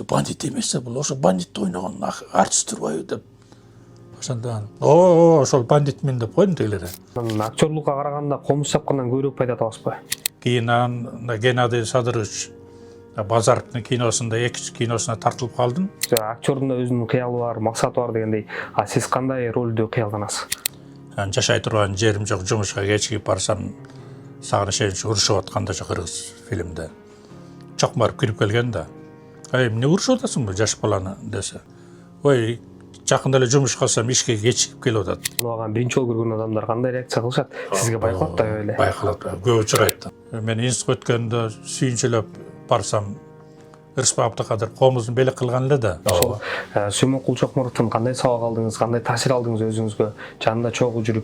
бандит эмесе, бул ошо бандитти ойногон артист турбайбы деп. Ошондон ошол бандит мен деп койдум тегилерге. Актерлукка караганда комуз чапкандан көбүрөөк пайда табасызбы? Кийин анан Геннадий Садырович Базаровдун киносунда экинчи киносуна тартылып калдым. Актердун да өзүнүн кыялы бар, максаты бар дегендей. А сиз кандай ролду кыялданасыз? Жашай турган жерим жок, жумушка кечигип барсам сагыныч эч урушуп атканда кыргыз фильмде. Чокмарып кирип келген да. Эмне урушуп атасың жаш баланы десе. Ой, жакында эле жумуш кылсам ишке кечигип келип атат. Муну биринчи жолу көргөн адамдар кандай реакция кылышат? Сизге байкалат да эле? Байкалат, көп учурайт. Мен институтка өткөндө сүйүнчүлөп барсам Ырысбек Абдыкадыр комуздун белек кылган эле да. Сүймөнкул Чокморовдун кандай сабак алдыңыз, кандай таасир алдыңыз өзүңүзгө? Жанында чогуу жүрүп.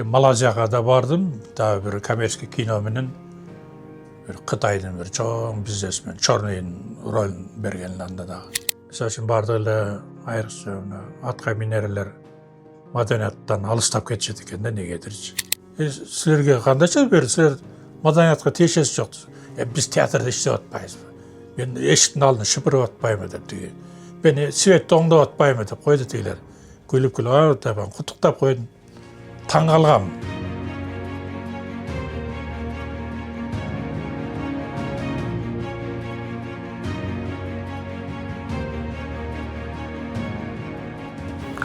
Малайзияга да бардым, дагы бир коммерческий кино менен бир Кытайдын бир чоң бизнесмен Чорныйдын ролун берген анда дагы. Мисалы үчүн бардык эле айрыкча аткай минералар маданияттан алыстап кетишет экен да негедирчи. Силерге кандайча берди? Силер маданиятка тиешеси жок. Биз театрда иштеп атпайбызбы? Мен эшиктин алдына шыпырып атпайбы деп тиги. Мен светти оңдоп атпайбы деп койду тигилер. Күлүп деп куттуктап койдум. Таң калгам.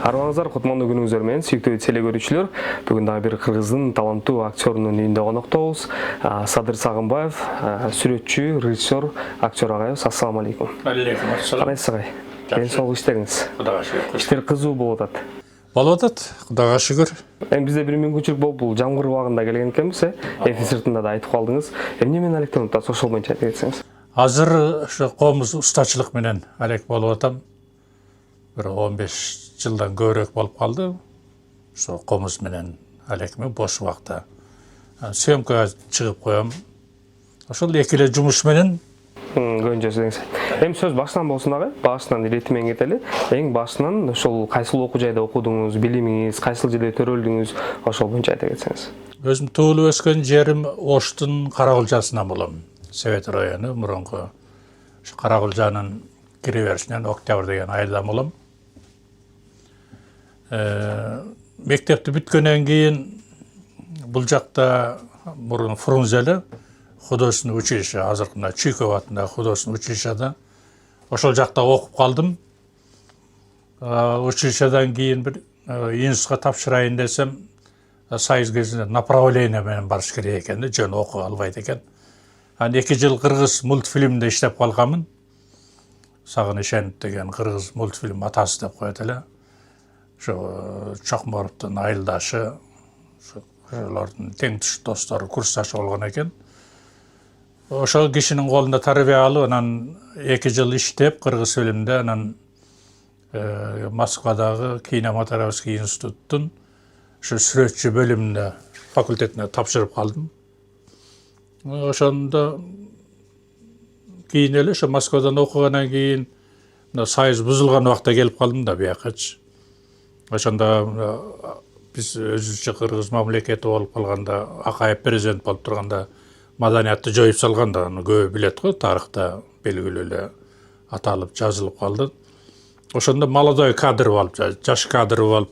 Арбаңыздар кутмандуу күнүңүздөр менен, сүйүктүү телекөрүүчүлөр. Бүгүн дагы бир кыргыздын таланттуу актёрунун үйүндө коноктобуз. Садыр Сагынбаев, сүрөтчү, режиссер, актер агайыбыз. Ассаламу алейкум. Алейкум ассалам. Кандайсыз агай? Ден соолук иштериңиз? Кудайга шүгүр. Иштер кызуу болуп атат. Болуп атат, Кудайга шүгүр. Эми бизде бир мүмкүнчүлүк болуп, бул жамгыр убагында келген экенбиз, эфир сыртында да айтып калдыңыз. Эмне менен алектенип атасыз? Ошол боюнча айтып кетсеңиз. Азыр ошо комуз устачылык менен алек болуп атам. Бир 15 жылдан көбүрөөк болуп калды. Ошо комуз менен алекме бош убакта. Съемкага чыгып коем. Ошол эки эле жумуш менен Көнчөсү деңиз. Эми сөз башынан болсун агай, башынан ирети менен кетели. Эң башынан ошол кайсыл окуу жайда окудуңуз, билимиңиз, кайсыл жерде төрөлдүңүз, ошол боюнча айта кетсеңиз. Өзүм туулуп өскөн жерим Оштун Карагулжасынан болом. Совет району мурунку. Ошо Карагулжанын киреберишинен Октябрь деген айылдан болом. Мектепти бүткөндөн кийин бул жакта мурун Фрунзеле художественное училище, азыркында Чуйков атындагы художественное училищеда ошол жакта окуп калдым. Училищедан кийин бир институтка тапшырайын десем, союз кезинде направление менен барыш керек экен да, жөн окуп албайт экен. Анан 2 жыл кыргыз мультфильминде иштеп калганмын. Сагыныч Энит деген кыргыз мультфильм атасы деп коет эле. Ошо Чокморовдун айылдашы, ошолордун тең туш достору, курсташы болгон экен. Ошол кишинин колунда тарбия алып, анан 2 жыл иштеп кыргыз фильмде, анан Москвадагы кинематографский институттун ошо сүрөтчү бөлүмүнө, факультетине тапшырып калдым. Ошондо кийин эле ошо Москвадан окугандан кийин союз бузулган убакта келип калдым да биякачы. Ошондо биз өзүбүзчө кыргыз мамлекети болуп калганда, Акаев президент болуп турганда маданиятты жоюп салганда, аны көбү билет го, тарыхта белгилүү эле аталып жазылып калды. Ошондо молодой кадр болуп, жаш кадр болуп,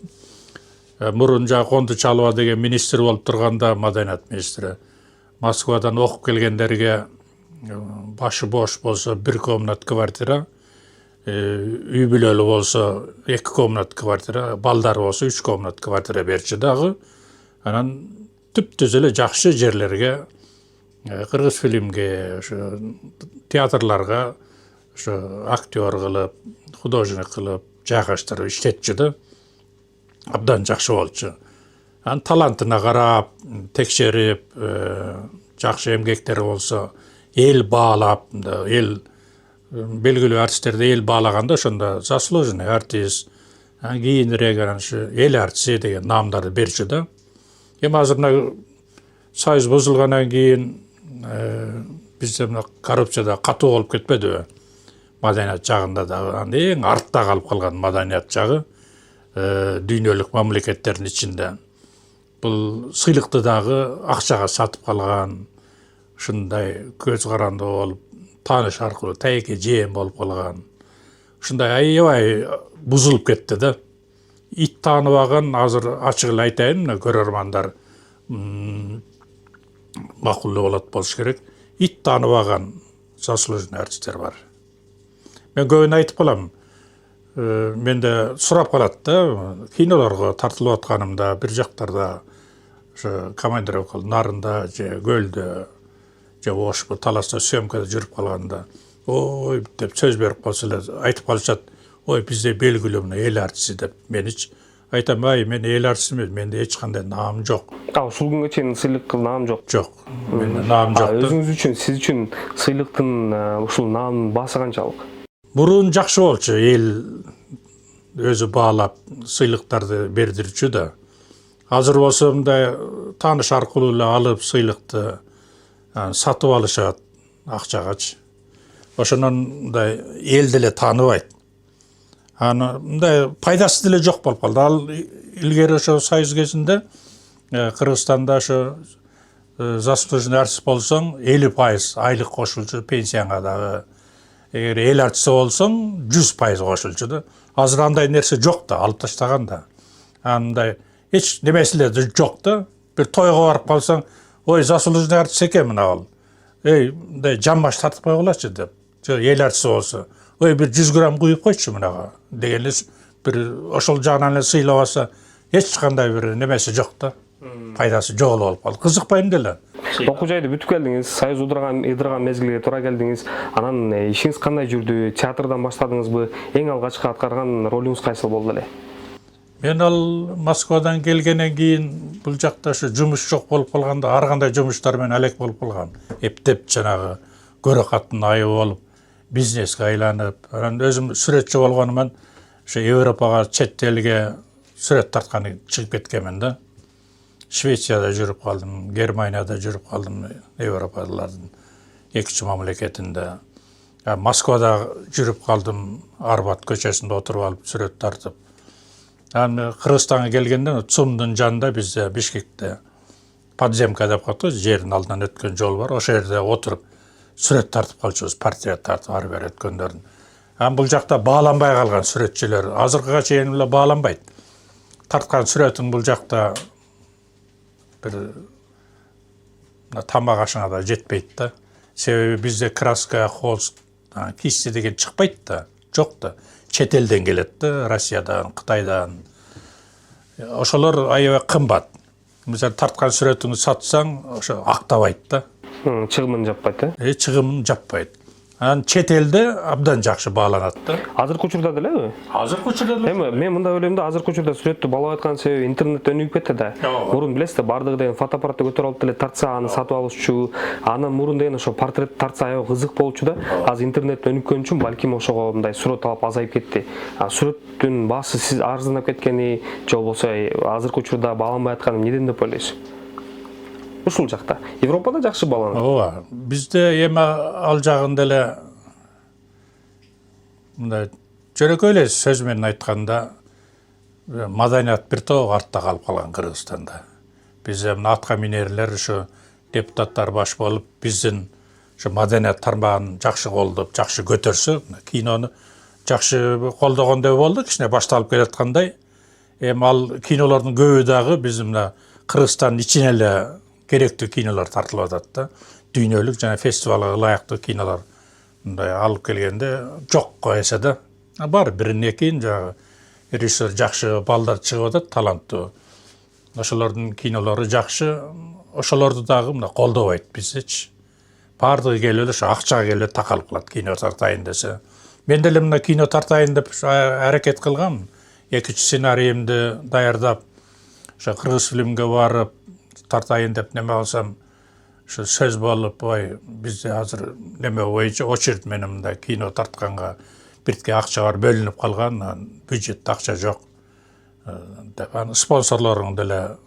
мурун Кондо Чалова деген министр болуп турганда, маданият министри, Москвадан окуп келгендерге башы бош болсо 1 комнат квартира, үй бүлөлүү болсо 2 комнат квартира, балдар болсо 3 комнат квартира берчү дагы. Анан түптүз эле жакшы жерлерге, кыргыз фильмге, ошо театрларга, ошо актер кылып, художник кылып, жайгаштырып иштетчү да. Абдан жакшы болчу. Анын талантына карап, текшерип, жакшы эмгектери болсо, эл баалап, эл белгилүү артисттерди эл баалаганда, ошондо заслуженный артист, кийинирээк ошо эл артисти деген наамдарды берчү да. Эми азыр союз бузулгандан кийин бизде коррупцияда катуу болуп кетпедиби? Маданият жагында да эң артта калып калган маданият жагы дүйнөлүк мамлекеттердин ичинде. Бул сыйлыкты дагы акчага сатып калган, ушундай көз карандуу болуп, тааныш аркылуу тайеке жээн болуп калган. Ушундай аябай бузулуп кетти да. Ит тааныбаган, азыр ачык эле айтайын, мына көрөрмандар макулдуу болот болуш керек. Ит тааныбаган заслуженный артисттер бар. Мен көбүн айтып калам. Менде сурап калат да, кинолорго тартылып атканымда бир жактарда ошо командировка Нарында же Көлдө же Ошбу Таласта съемкада жүрүп калганда, ой деп сөз берип калса эле айтып калышат. Ой, бизде белгилүү мына эл артисти деп. Менич айтам, ай, мен эл артисти эмес, менде эч кандай наам жок. Ушул күнгө чейин сыйлык наам жок. Жок. Менде наам жок. Өзүңүз үчүн, сиз үчүн сыйлыктын ушул наамын баасы канчалык? Мурун жакшы болчу, эл өзү баалап сыйлыктарды бердирчү да. Азыр болсо мындай тааныш аркылуу эле алып сыйлыкты сатып алышат акчагачы. Ошонун мындай эл деле тааныбайт. Аны мындай пайдасы деле жок болуп калды. Ал илгери ошо Союз кезинде Кыргызстанда ошо заслуженный артист болсоң 50% айлык кошулчу пенсияңа дагы. Эгер эл артисти болсоң 100% кошулчу да. Азыр андай нерсе жок да, алып таштаган да. Андай эч немеселер жок да. Бир тойго барып калсаң, ой, заслуженный артист экен мына ал. Эй, мындай жамбаш тартып койгулачы деп. Жо эл артисти болсо, ой, бир 100 грамм куюп койчу мынага деген эле бир ошол жагынан эле сыйлабаса, эч кандай бир немеси жок да. Пайдасы жок болуп калды. Кызыкпайм деле. Окуу жайды бүтүп келдиңиз, Союз ыдырган мезгилге туура келдиңиз. Анан ишиңиз кандай жүрдү? Театрдан баштадыңызбы? Эң алгачкы аткарган ролуңуз кайсыл болду эле? Мен ал Москвадан келгенден кийин бул жакта ошо жумуш жок болуп калганда, ар кандай жумуштар менен алек болуп калган. Эптеп жанагы көрө катын айы болуп, бизнеске айланып, анан өзүм сүрөтчү болгонуман ошо Европага, чет элге сүрөт тартканы чыгып кеткенмин да. Швецияда жүрүп калдым, Германияда жүрүп калдым, Европалардын 2 мамлекетинде. Москвада жүрүп калдым, Арбат көчөсүндө отуруп алып сүрөт тартып. Аны Кыргызстанга келгенде ЦУМдун жанында бизде Бишкекте подземка деп коет, жердин алдынан өткөн жол бар. Ошол жерде отуруп сүрөт тартып калчубуз, портрет тартып ар бир өткөндөрдүн. Бул жакта бааланбай калган сүрөтчүлөр азыркыга чейин эле бааланбайт. Тарткан сүрөтүң бул жакта бир тамак ашыңа да жетпейт да. Себеби бизде краска, холст, кисти деген чыкпайт да, жок да. Чет элден келет да, Россиядан, Кытайдан. Ошолор аябай кымбат. Мисалы тарткан сүрөтүңдү сатсаң, ошо актабайт да. Чыгымын жаппайт, Чыгымын жаппайт. Анан чет элде абдан жакшы бааланат да. Азыркы учурда делеби? Азыркы учурда деле. Эми мен мындай ойлойм да, азыркы учурда сүрөттү баалап аткан себеби интернет өнүгүп кетти да. Мурун билесиз да, бардыгы деген фотоаппаратты көтөрүп алып деле тартса, аны сатып алышчу. Аны мурун деген ошо портрет тартса аябай кызык болчу да. Азыр интернет өнүккөн үчүн балким ошого мындай сүрөт алып азайып кетти. Сүрөттүн баасы сиз арзандап кеткени же болбосо азыркы учурда бааланбай атканы эмнеден деп ойлойсуз? Ушул жакта Европада жакшы бааланат. Ооба, бизде эми ал жагында эле мындай жөнөкөй эле сөз менен айтканда маданият бир топ артта калып калган Кыргызстанда. Бизде мына атка минерлер ошо депутаттар баш болуп, биздин ошо маданият тармагын жакшы колдоп, жакшы көтөрсө, кинону жакшы колдогондой болду, кичине башталып келаткандай. Эми ал кинолордун көбү дагы биздин мына Кыргызстандын ичине эле керектүү кинолор тартылып атат да. Дүйнөлүк жана фестивалга ылайыктуу кинолор мындай алып келгенде жок эсе да. Бар бирин экин жагы режиссер жакшы балдар чыгып атат, таланттуу. Ошолордун кинолору жакшы, ошолорду дагы мына колдобойт биздечи. Бардыгы келип эле ошо акчага келип такалып калат кино тартайын десе. Мен деле мына кино тартайын деп аракет кылгам. 2 сценарийимди даярдап, ошо кыргыз фильмге барып тартайын деп неме кылсам, ошо сөз болуп, ой, бизде азыр неме боюнча очередь менен мындай кино тартканга биртке акча бар бөлүнүп калган, бюджетте акча жок деп, аны спонсорлоруң деле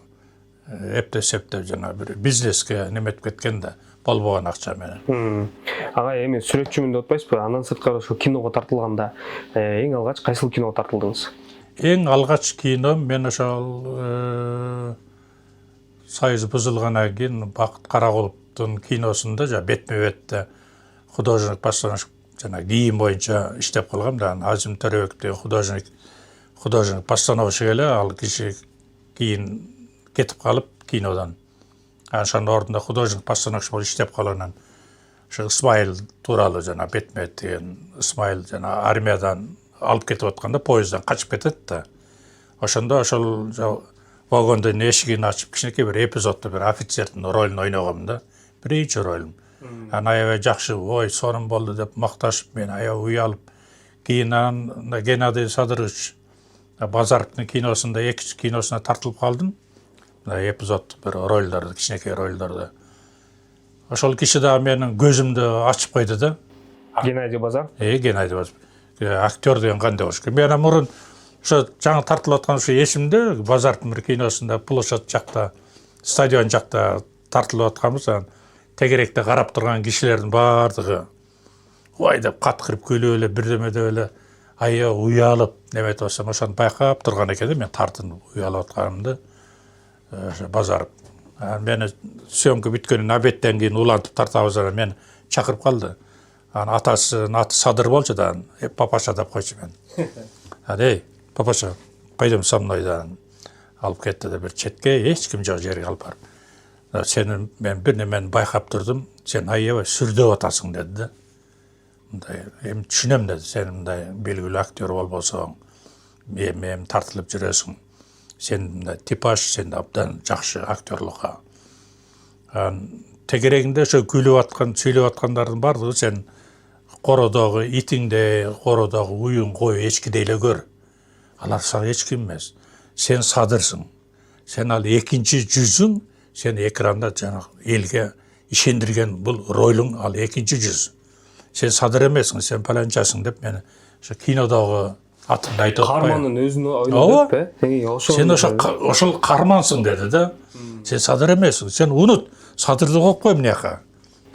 эптеп жана бир бизнеске неметип кеткен да, болбогон акча менен. Ага, эми сүрөтчүмүн деп атпайсызбы? Андан сырткары ошо киного тартылганда эң алгач кайсыл киного тартылдыңыз? Эң алгач кино мен ошол Союз бузулгандан кийин Бакыт Каракуловдун киносунда жа бетме-бетте художник постановщик жана кийим боюнча иштеп калгам да. Азим Төрөбеков деген художник постановщик эле, ал киши кийин кетип калып кинодон. Ошонун ордунда художник постановщик болуп иштеп калгандан ошо Исмайыл тууралуу жана Бетмет деген Исмайыл жана армиядан алып кетип атканда поезддан качып кетет да. Ошондо ошол вагондун эшигин ачып кичинекей бир эпизоддо бир офицердин ролун ойногом да. Биринчи ролум. Анан аябай жакшы, ой, сонун болду деп макташып, мен аябай уялып. Кийин анан Геннадий Садырович Базаровдун киносунда, экинчи киносуна тартылып калдым. Эпизод бир ролдорду, кичинекей ролдорду. Ошол киши да менин көзүмдү ачып койду да. Геннадий Базаров. Геннадий Базаров. Актер деген кандай болуш керек. Мен мурун ошо жаңы тартылып аткан ошо эсимде, Базаровдун бир киносунда площадь жакта, стадион жакта тартылып атканбыз. Тегеректе карап турган кишилердин баардыгы ой деп каткырып күлүп эле, бирдеме деп эле аябай уялып неметип атсам, ошону байкап турган экен да, мен тартынып уялып атканымды. Ошо Базаров мени съемка бүткөндөн обедтен кийин улантып тартабыз, мени чакырып калды. Анан атасынын аты Садыр болчу да, папаша деп койчу мен. Эй, папаша, пойдем со мной да. Алып кетти да бир четке, эч ким жок жерге алып барып. Сени мен бир немени байкап турдум, сен аябай сүрдөп атасың деди да. Мындай, эми түшүнөм деди, сен мындай белгилүү актер болбосоң, эми тартылып жүрөсүң. Сен мындай типаж, сен абдан жакшы актерлукка. Тегерегинде ошо күлүп аткан, сүйлөп аткандардын баардыгы сен кородогу итиңдей, кородогу уюң, кой, эчкидей эле көр. Алар сага эч ким эмес. Сен Садырсың. Сен ал экинчи жүзүң, сен экранда жана элге ишендирген бул ролуң, ал экинчи жүз. Сен Садыр эмесиң, сен паланчасың деп мени ошо кинодогу атымды айтып атпайбы. Кармандын өзүнө ойлоп деп, сен ошол кармансың деди да. Сен Садыр эмесиң, сен унут, Садырды коюп кой мынаяка.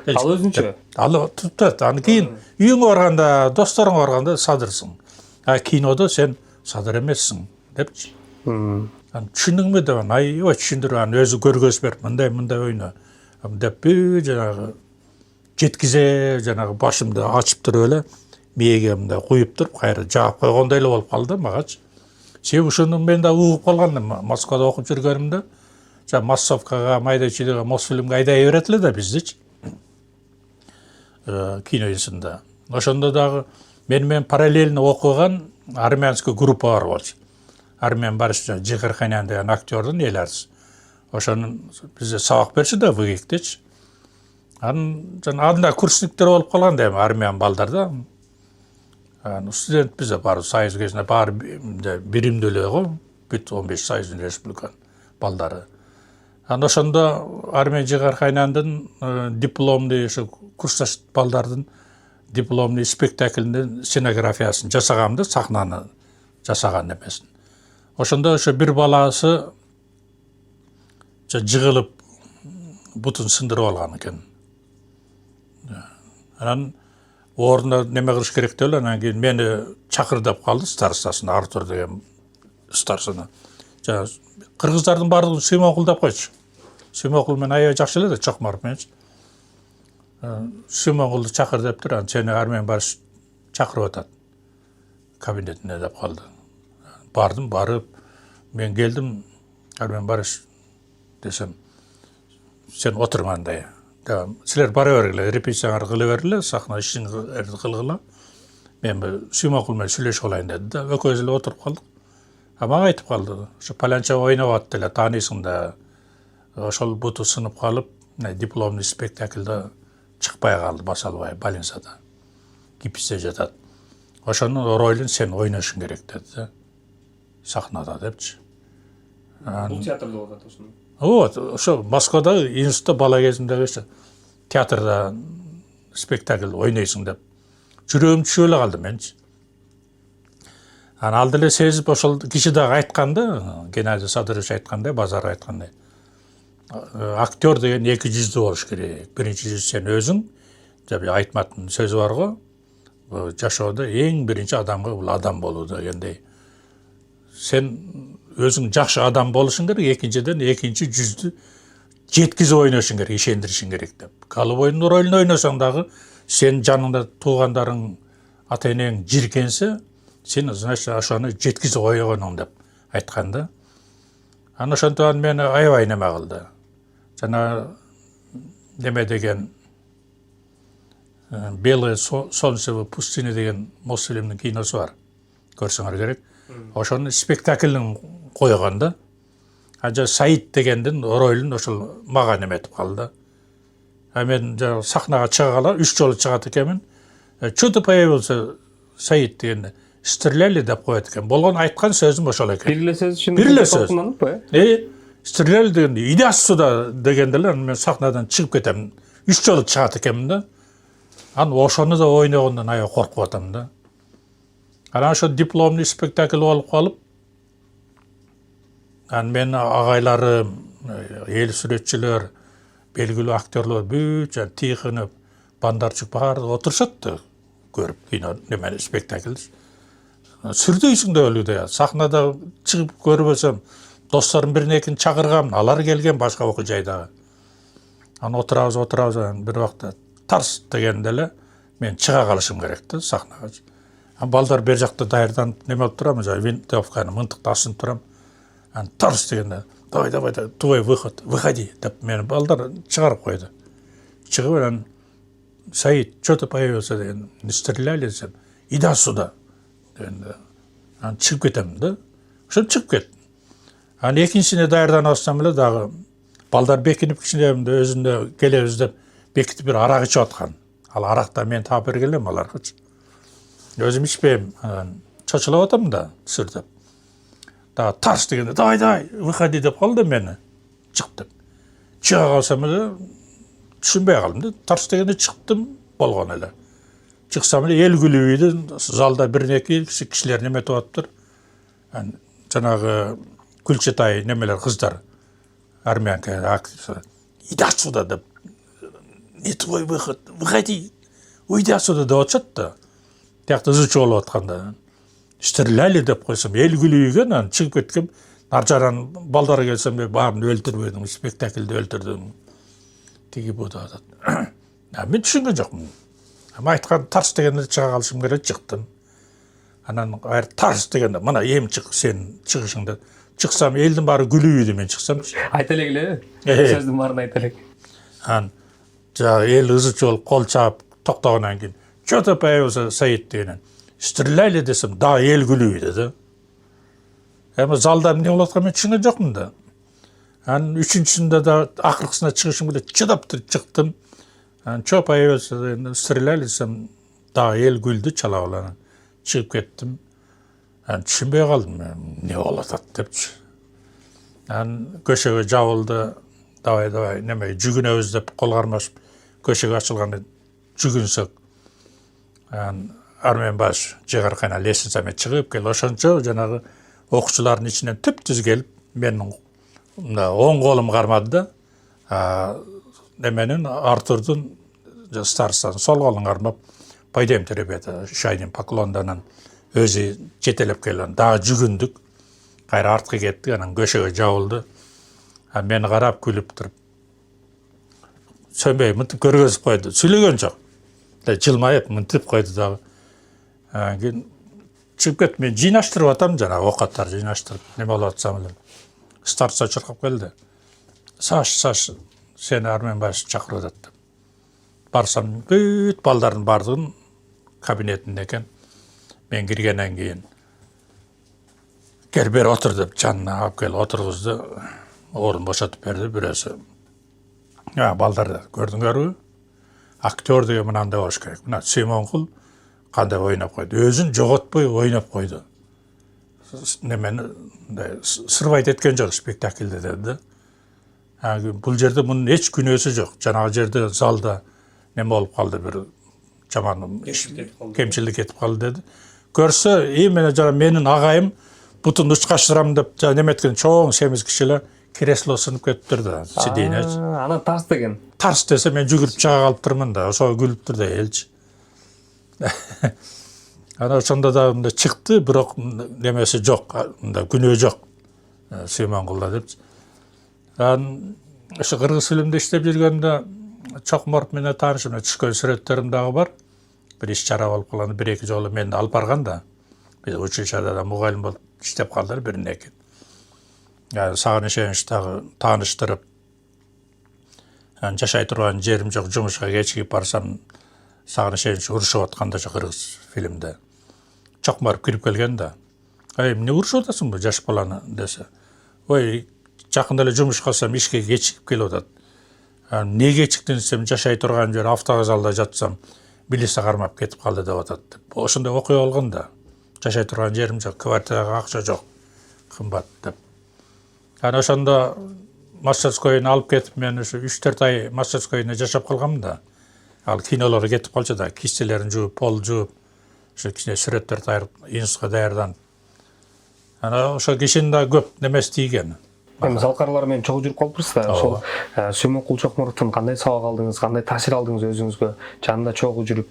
Ал өзүнчө. Ал туттат. Анан кийин үйүңө барганда, досторуңа барганда Садырсың. Кинодо сен Садыр эмессиң депчи. Түшүндүңбү деп, аябай түшүндүрүп, анан өзү көргөз берип, мындай ойно деп жанагы жеткизе, жанагы башымды ачып туруп эле, мээге мындай куюп туруп, кайра жаап койгондой эле болуп калды магачы. Себеби ушуну мен да угуп калгандым. Москвада окуп жүргөнүмдө, массовкага, майда чүйдөгө, Мосфильмге айдай берет эле да биздичи. Кино институтунда. Ошондо дагы мен параллельно окуган армянский группа бар болчу. Армян Барыш Жихарханян деген актердин эл артиси. Ошонун бизде сабак берчү да ВГИКтечи. Анын алдында курсниктер болуп калган да, армян балдар да. Студент бизде бар, союз кезинде бар биримдүү эле го, бүт 15 союздун республиканын балдары. Ошондо Армян Жихарханяндын дипломный ошо курсташ балдардын дипломный спектакльдин сценографиясын жасагам да, сахнаны жасаган эмесин. Ошондо ошо бир баласы жыгылып бутун сындырып алган экен. Анан ордуна неме кылыш керек деп эле, анан кийин мени чакыр деп калды старостасына, Артур деген старостасына. Кыргыздардын баардыгын Сүймөнкул деп койчу. Сүймөнкул мен аябай жакшы эле да, Чокмаров менчи. Сүймөнкулду чакыр дептир, анан сени Армян Барыш чакырып атат кабинетине деп калды. Бардым, барып, мен келдим, Армян Барыш десем, сен отур мындай. Силер бара бергиле, репетицияңарды кыла бергиле, сахна ишиңерди кылгыла. Мен Сүймөнкул менен сүйлөшүп алайын деди да, экөөбүз эле отуруп калдык. Мага айтып калды, ошо паланча ойноп атты эле, таанысың да. Ошол буту сынып калып, дипломный спектакльде чыкпай калды, баса албай, больницада. Гипсте жатат. Ошонун ролун сен ойношуң керек деди да. Сахнада депчи. Бул театрда болуп атат ошону. Вот, ошо Москвада институтта бала кезимдеги театрда спектакль ойнойсуң деп. Жүрөгүм түшүп эле калды менчи. Анан алды эле сезип, ошол киши дагы айтканда, Геннадий Садырович айткандай, Базар айткандай. Актер деген эки жүздүү болуш керек. Биринчи жүз сен өзүң, деп Айтматтын сөзү бар го. Жашоодо эң биринчи адамга бул адам болуу дегендей. Сен өзүң жакшы адам болушуң керек, экинчиден экинчи жүздү жеткизип ойношуң керек, ишендиришиң керек деп. Голубойдун ролун ойносоң дагы сен жаныңда туғандарың ата енең жиркенсе сен значит ошоны жеткизип койгонуң деп айткан да. Аны ошондон мени аябай неме кылды. Жана неме деген Белое солнце в пустыне деген Муслимдин киносу бар. Көрсөңөр керек. Ошонун спектаклин койгон да. Ажа Саид дегендин ролун ошол мага неметип калды. Мен сахнага чыга кала 3 жолу чыгат экенмин. Что-то появился Саид дегенде стреляли деп коет экен. Болгон айткан сөзүм ошол экен. Бир эле сөз үчүн Бир эле сөз. талкууланып, Стреляли дегенде иди сюда дегенделер мен сахнадан чыгып кетем. 3 жолу чыгат экенмин да. Аны ошону да ойногондон аябай коркуп атам да. Анан ошо дипломный спектакль болуп калып, анан мен агайларым, эл сүрөтчүлөр, белгилүү актерлор бүт жана Тихонов, Бандарчук баары отурушат да көрүп кино неме спектакль. Сүрдөйсүң да өлүдө. Сахнада чыгып көрбөсөм, досторум бирин экин чакыргам, алар келген башка окуу жайдагы. Анан отурабыз бир убакта тарс дегенде эле мен чыга калышым керек да сахнага. Балдар бер жакта даярданып неме болуп турам, винтовканы мынтыкта асынып турам. Анан тарс дегенде давай, твой выход, выходи деп мени балдар чыгарып койду. Чыгып анан Саид, что-то появился деген, не стреляли десем, иди сюда дегенде. Анан чыгып кетем да. Ошо чыгып кеттим. Анан экинчисине даярданып атсам эле дагы балдар бекинип кичинемде өзүндө келебиз деп бекитип бир арак ичип аткан. Ал аракта мен таап бергенем аларгачы. Өзүм ичпейм, чочулап атам да сүрдөп. Дагы тарс дегенде давай, выходи деп калды мени. Чыктым. Чыга калсам эле түшүнбөй калдым да. Тарс дегенде чыктым, болгон эле. Чыксам эле эл күлүп ийди, залда бир-эки кишилер неметип атыптыр. Жанагы Күлчетай немелер кыздар, армянка актриса. Иди отсюда деп. Не твой выход, выходи, уйди отсюда деп атышат да. Тиякта ызычы болуп атканда. Стреляли деп койсом, эл күлүп ийген, анан чыгып кеткем. Наржаран балдары келсем, баарын өлтүрбөдүң, спектакльди өлтүрдүң. Тиги бу деп атат. Мен түшүнгөн жокмун. Ама айткан тарс дегенде чыга калышым керек, чыктым. Анан тарс дегенде, мына эми чык, сен чыгышыңды. Чыксам, элдин баары күлүп ийди, мен чыксам. Айта эле, сөздүн баарын айта элек. Анан эл ызычы болуп кол чаап токтогондон кийин что-то появился Саид деген. Стреляли десем, да, эл күлүп ийди да. Эми залда эмне болуп атканын мен түшүнгөн жокмун да. Анан үчүнчүсүндө да акыркысына чыгышым келет, чыдап чыктым. Анан что появился деген, стреляли десем, да, эл күлдү чала-баланан. Чыгып кеттим. Анан түшүнбөй калдым, эмне болуп атат депчи. Анан көшөгө жабылды. Давай, неме жүгүнөбүз деп кол кармашып, көшөгө ачылганда жүгүнсөк. Анан Армен баш жыгаркана лестницамен чыгып кел, ошончо жанагы окуучулардын ичинен түп-түз келип, менин оң колум кармады да. Неменин Артурдун старостан сол колун кармап, пойдемте, ребята, шайдин поклонданан өзү жетелеп келген. Дагы жүгүндүк. Кайра артка кеттик, анан көшөгө жабылды. Мени карап күлүп туруп, сөнбөй мынтип көргөзүп койду. Сүйлөгөн жок. Жылмайып мынтип койду дагы. Кийин чыгып кетип, мен жыйнаштырып атам, жанагы окаттарды жыйнаштырып, неме болуп атсам эле. Старца чыркап келди. Саш, сени Армен баш чакырып атат деп. Барсам, бүт балдардын бардыгын кабинетинде экен. Мен киргенден кийин кел бери отур деп жанына алып келип отургузду. Орун бошотуп берди бирөөсү. Балдар көрдүңөрбү? Актер деген мынандай болуш керек. Мына Симонкул кандай ойноп койду. Өзүн жоготпой ойноп койду. Немени сырбайт эткен жок спектакльде деди да. Бул жерде мунун эч күнөөсү жок. Жанагы жерде залда неме болуп калды, бир жаман кемчилик кетип калды деди. Көрсө, менин агайым бутун учкаштырам деп неметкен чоң семиз кишилер кресло сынып кетиптир да, сиденеч. Анан тарс деген. Тарс десе мен жүгүрүп чыга калыптырмын да, ошо күлүптүр да элчи. Анан ошондо да мындай чыкты, бирок немеси жок, мындай күнөө жок. Симонкулда депчи. Анан ошо кыргыз фильмде иштеп жүргөндө Чокморт менен таанышым түшкөн сүрөттөрүм дагы бар. Бир иш чара болуп калганда бир эки жолу мени алып барган да. Биз училищада да мугалим болуп иштеп калдылар биринен кийин. Сагыныч Эвенч дагы тааныштырып, жашай турган жерим жок, жумушка кечигип барсам, Сагыныч Эвенч урушуп атканда кыргыз фильмде. Чокморт кирип келген да. Эмне урушуп атасың жаш баланы десе. Ой, жакында эле жумушка калсам ишке кечигип келип атат. Не кечиктин десем, жашай турган жер автовокзалда жатсам, милиция кармап кетип калды деп атат. Ошондой окуя болгон да. Жашай турган жерим жок, квартирага акча жок, кымбат деп. Ошондо Мастерскойуна алып кетип, мен ушу 3-4 ай Мастерскойуна жашап калганмын да. Ал кинолор кетип калчу да, кистелерин жууп, пол жууп, ушу кичине сүрөттөр тайрып, институтка даярданып. Ошо кишинин да көп немеси тийген. Эми залкарлар менен чогуу жүрүп калыпсыз да. Ошол Сүймөнкул Чокмортдон кандай сабак алдыңыз, кандай таасир алдыңыз өзүңүзгө жанында чогуу жүрүп?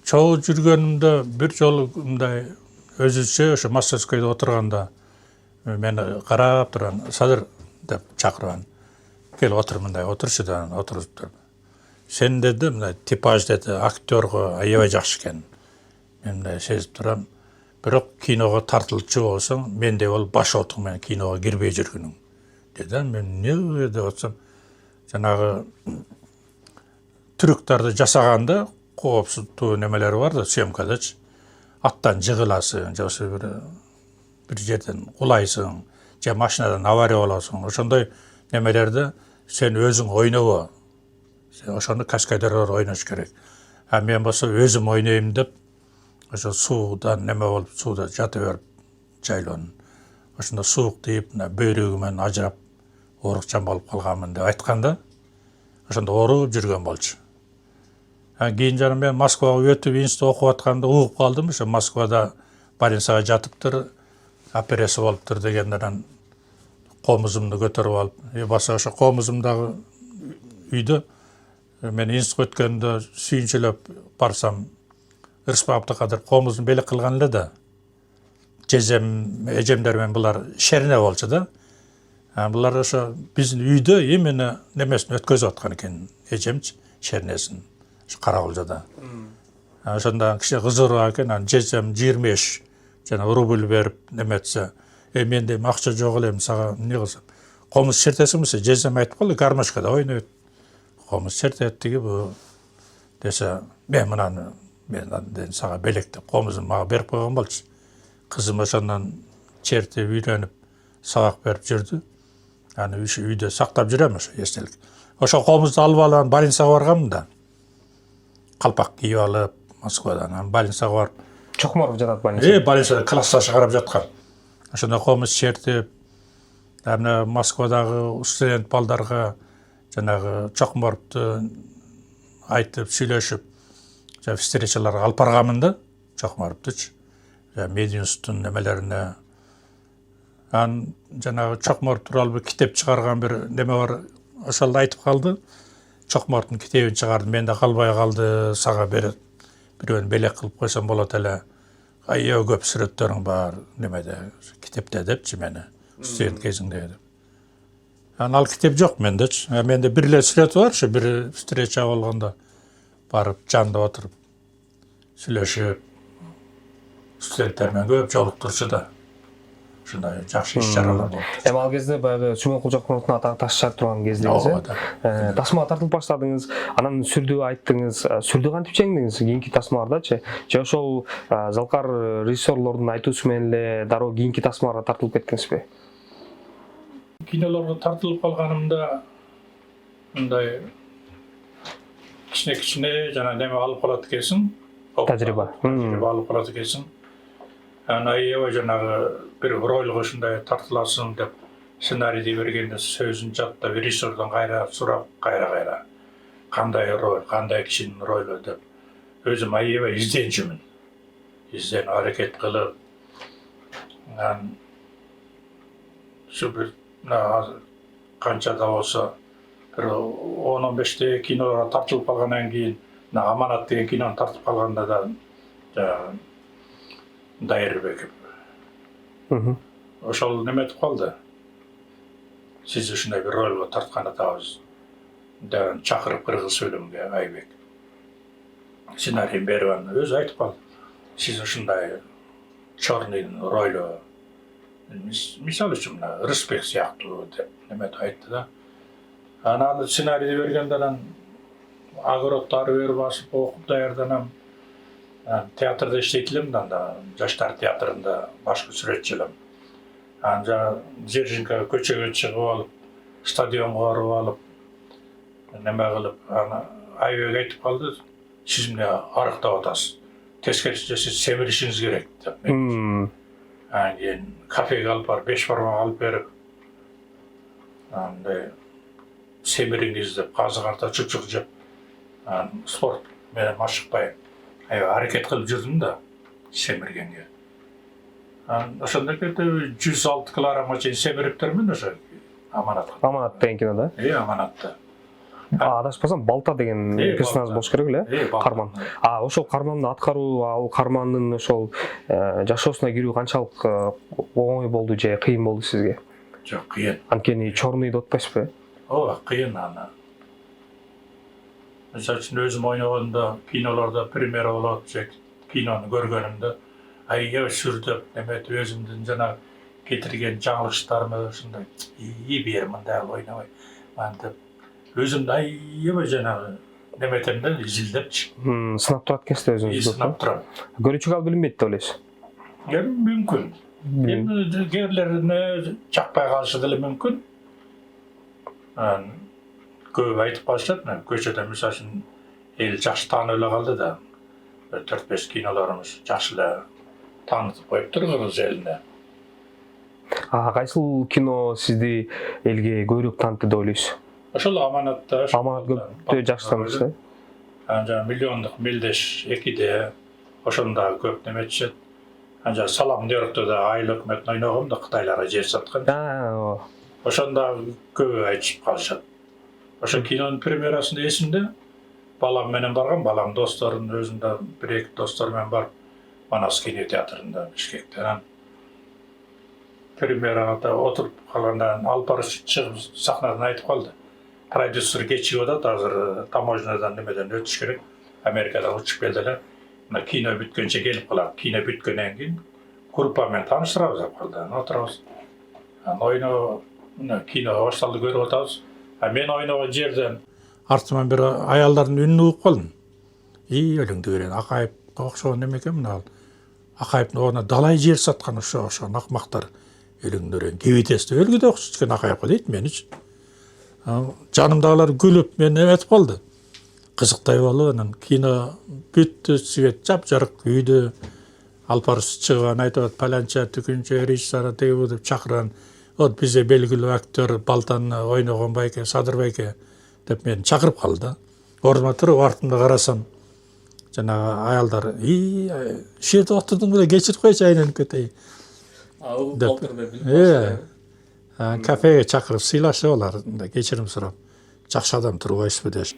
Чогуу жүргөнүмдө бир жолу мындай өзүнчө ошо Мастерскойдо отурганда мени карап турган, Садыр деп чакырган. Кел отур мындай, отурчу да, отуруп туруп. Сен деди, мындай типаж деди, актёрго аябай жакшы экен. Мен мындай сезип турам. Бирок киного тартылчу болсоң, мендей болуп баш отуң менен киного кирбей жүргүнүң. Деди, мен эмне деп атсам, жанагы трюктарды жасаганда коопсуздуу немелери бар да, съемкадачы. Аттан жыгыласың, же бир жерден кулайсың, же машинадан авария болосуң. Ошондой немелерди сен өзүң ойнобо. Сен ошону каскадерлер ойнош керек. Мен болсо өзүм ойнойм деп, ошо суудан неме болуп, сууда жата берип жайлоонун. Ошондо суук тийип, бөйрөгүмөн ажырап, оорукчан болуп калганмын деп айтканда, ошондо ооруп жүргөн болчу. Кийин жана мен Москвага өтүп институт окуп атканда угуп калдым, ошо Москвада больницага жатыптыр, операция болуптур дегендерден комузумду көтөрүп алып, баса ошо комузумдагы үйдө мен институт өткөндө сүйүнчүлөп барсам, Рыспак Абдыкадыр комузун белек кылган эле да. Жезем, эжемдер менен булар шерине болчу да. Булар ошо биздин үйдө именно немесин өткөзүп аткан экен, эжемчи шеринесин. Карагулжада. Ошондо кичине кызыгырган экен, жезем 25 жана рубль берип неметсе, менде акча жок эле, сага эмне кылсам? Комуз чертесиңби? Жезем айтып калды, гармошкада ойнойт. Комуз чертет деги бу десе, мен сага белек деп комузун мага берип койгон болчу. Кызым ошондон чертип үйрөнүп, сабак берип жүрдү. Ушу үйдө сактап жүрөм ошо эстелик. Ошо комузду алып алып больницага барганмын да. Калпак кийип алып, Москвадан больницага барып. Чокморов жатат больницада. Больницада классташы карап жаткан. Ошондо комуз чертип, Москвадагы студент балдарга жанагы Чокморовду айтып, сүйлөшүп, встречаларга алып барганмын да, Чокморовдучу. Мединституттун немелерине. Жанагы Чокморов тууралуу бир китеп чыгарган бир неме бар, ошол айтып калды. Чокморовдун китебин чыгарды, менде калбай калды, сага берет. Бирөөнү белек кылып койсом болот эле. Аябай көп сүрөттөрүң бар немеде, китепте депчи мени, студент кезиңде деп. Ал китеп жок мендечи. Менде бир эле сүрөт бар, ошо бир встреча болгондо барып жанында отуруп сүйлөшүп, студенттер менен көп жолуктурчу да. Ушундай жакшы иш чаралар болду. Эми ал кезде баягы Сүймөнкул Чокмортдун атагы ташчар турган кездиңиз, тасмага тартылып баштадыңыз, анан сүрдү айттыңыз. Сүрдү кантип жеңдиңиз кийинки тасмалардачы? Же ошол залкар режиссерлордун айтуусу менен эле дароо кийинки тасмаларга тартылып кеттиңизби? Кинолорго тартылып калганымда мындай кичине жана неме алып калат экенсиң. Тажрыйба алып калат экенсиң. Аябай жанагы бир рольго ушундай тартыласың деп сценарийди бергенде сөзүн жаттап, режиссердон кайра сурап, кайра кандай роль, кандай кишинин ролу деп өзүм аябай изденчүмүн. Аракет кылып, ушу бир канча да болсо бир 10-15 кинолорго тартылып калгандан кийин, Аманат деген кинону тартып калганда да Дайырбеков. Ошол неметип калды. Сиз ушундай бир ролго тарткан атабыз. да чакырып кыргыз сөйлөмгө Айбек. Сценарийин берип анан өзү айтып калды. Сиз ушундай чорныйдын ролу мисалы үчүн мына Рысбек сыяктуу деп неметип айтты да. Анан сценарийди бергенде анан огороддарды берип басып окуп даярданам. Театрда иштейт элем да, жаштар театрында башкы сүрөтчү элем. Анан жана Жержинка көчөгө чыгып алып, стадионго барып алып, неме кылып, аны Айбек айтып калды, сиз эмне арыктап атасыз? Тескерисинче сиз семиришиңиз керек деп. Анан кийин кафеге алып барып, 5 бармак алып берип, андай семириңиз деп казыгарда чучук жеп, спорт менен машыкпай, аракет кылып жүрдүм да семиргенге. Ошондой кезде 106 килограммга чейин семириптермин ошо Аманатка. Аманат деген кинода. Аманатта. Адашпасам Балта деген персонаж болуш керек эле, Карман. Ошол Карманды аткаруу, ал Кармандын ошол жашоосуна кирүү канчалык оңой болду же кыйын болду сизге? Жок, кыйын. Анткени чорный деп атпайсызбы? Ооба, кыйын аны. Мисалы үчүн өзүм ойногондо, кинолордо премьера болот, же кинону көргөнүмдө аябай сүрдөп, неметип өзүмдүн жана кетирген жаңылыштарымы ушундай бир мындай ойнобой антип өзүмдү аябай жанагы неметем да, изилдепчи. Сынап турат экенсиз да өзүңүздү. Сынап турам. Көрүүчүгө ал билинбейт деп ойлойсуз? Мүмкүн. Эми кээрлерине чакпай калышы деле мүмкүн. Көп айтып калышат, көчөдө мисалы үчүн эл жакшы таанып эле калды да. 4-5 кинолорубуз жакшы эле таанытып коюптур кыргыз элине. Кайсыл кино сизди элге көбүрөөк таанытты деп ойлойсуз? Ошол Аманатта. Аманат көптү жакшы таанытты. Жана Миллиондук Мелдеш 2де ошону да көп неметишет. Жана Салам Нью-Йоркто да айыл өкмөтүн ойногом да, кытайларга жер саткан. Ошону да көп айтышып калышат. Ошо кинонун премьерасында эсимде. Балам менен барган, балам досторунун өзүндө 1-2 достор менен барып, Манас кино театрында Бишкекте. Премьерада отуруп калганда Алпарыс чыгып сахнадан айтып калды. Продюсер кечигип атат, азыр таможнядан немеден өтүш керек. Америкадан учуп келди эле. Мына кино бүткөнчө келип калат. Кино бүткөндөн кийин группа менен тааныштырабыз деп калды. Отурабыз. Ойно кино башталды, көрүп атабыз. Мен ойногон жерден артыман бир аялдардын үнүн угуп калдым. Өлүңдү көрөйүн, Акаевке окшогон неме экен мына. Акаевдин ордуна далай жер саткан ошо акмактар. Өлүңдү көрөйүн, кебетесте өлгүдө окшойт экен Акаевке дейт меничи. Жанымдагылар күлүп мени эметип калды. Кызыктай болуп, анан кино бүттү, свет жап-жарык үйдө. Алпарыс чыгып айтып атат, паланча түкүнчө режиссер деги деп чакырган. Вот бизде белгилүү актер Балтаны ойногон байке, Садыр байке деп мени чакырып калды. Ордума туруп артымда карасам, жана аялдар, шет отурдуң беле, кечирип койчу, айланып кетейин. Кафеге чакырып сыйлашып алар, кечирим сурап, жакшы адам турбайсызбы деш.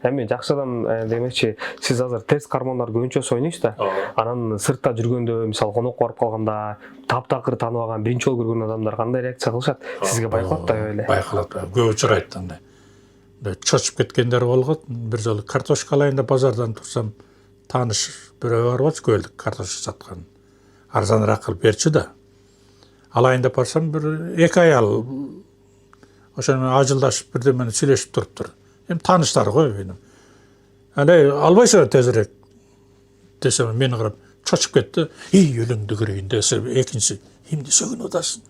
Эми жакшы адам демекчи, сиз азыр терс кармандар көбүнчөсү ойнойсуз да. Анан сыртта жүргөндө, мисалы конокко барып калганда, таптакыр тааныбаган, биринчи жолу көргөн адамдар кандай реакция кылышат? Сизге байкалат да эле? Байкалат, көп учурайт андай. Чочуп кеткендер болгот. Бир жолу картошка алайын деп базардан турсам, тааныш бирөө бар болчу, көлдүк картошка саткан. Арзаныраак кылып берчү да. Алайын деп барсам, бир 2 аял ошо менен ажылдашып бирдемени сүйлөшүп туруптур. Эми тааныштар го менин. Албайсың тезирээк десем, мени карап чочуп кетти. Өлүңдү көрөйүн десе, экинчиси, эмне сөгүнүп атасың?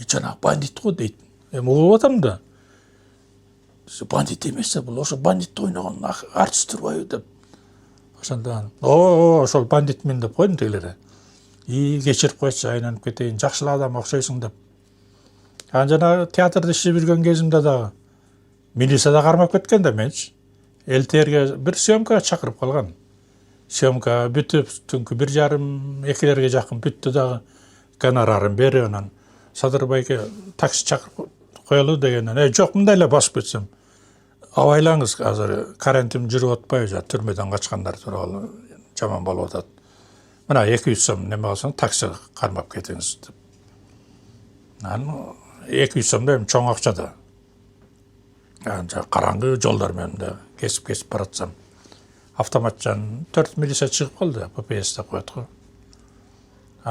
Жана бандит го дейт. Эми угуп атам да. Бандит эмес, бул ошо бандитти ойногон артист турбайбы деп. Ошондон, ошол бандитмин деп койдум тегилерге. Кечирип койчу, айланып кетейин, жакшы адам окшойсуң деп. Жана театрда иштеп жүргөн кезимде дагы милицияда кармап кеткен да менчи. ЛТРге бир съемкага чакырып калган. Съемка бүтүп, түнкү 1:30-2 жакын бүттү дагы. Гонорарын берип, анан Садыр байке такси чакырып коелу дегенден, жок, мындай эле басып кетсем. Абайлаңыз, азыр карантин жүрүп атпайбы, түрмөдөн качкандар тууралуу жаман болуп атат. Мына 200 сом неме алсаң, такси кармап кетиңиз деп. Анан 200 сом да чоң акча да. қараңғы жолдармен де кесіп баратсам автоматтан 4 милиция шығып қалды, ППС деп қояды ғой.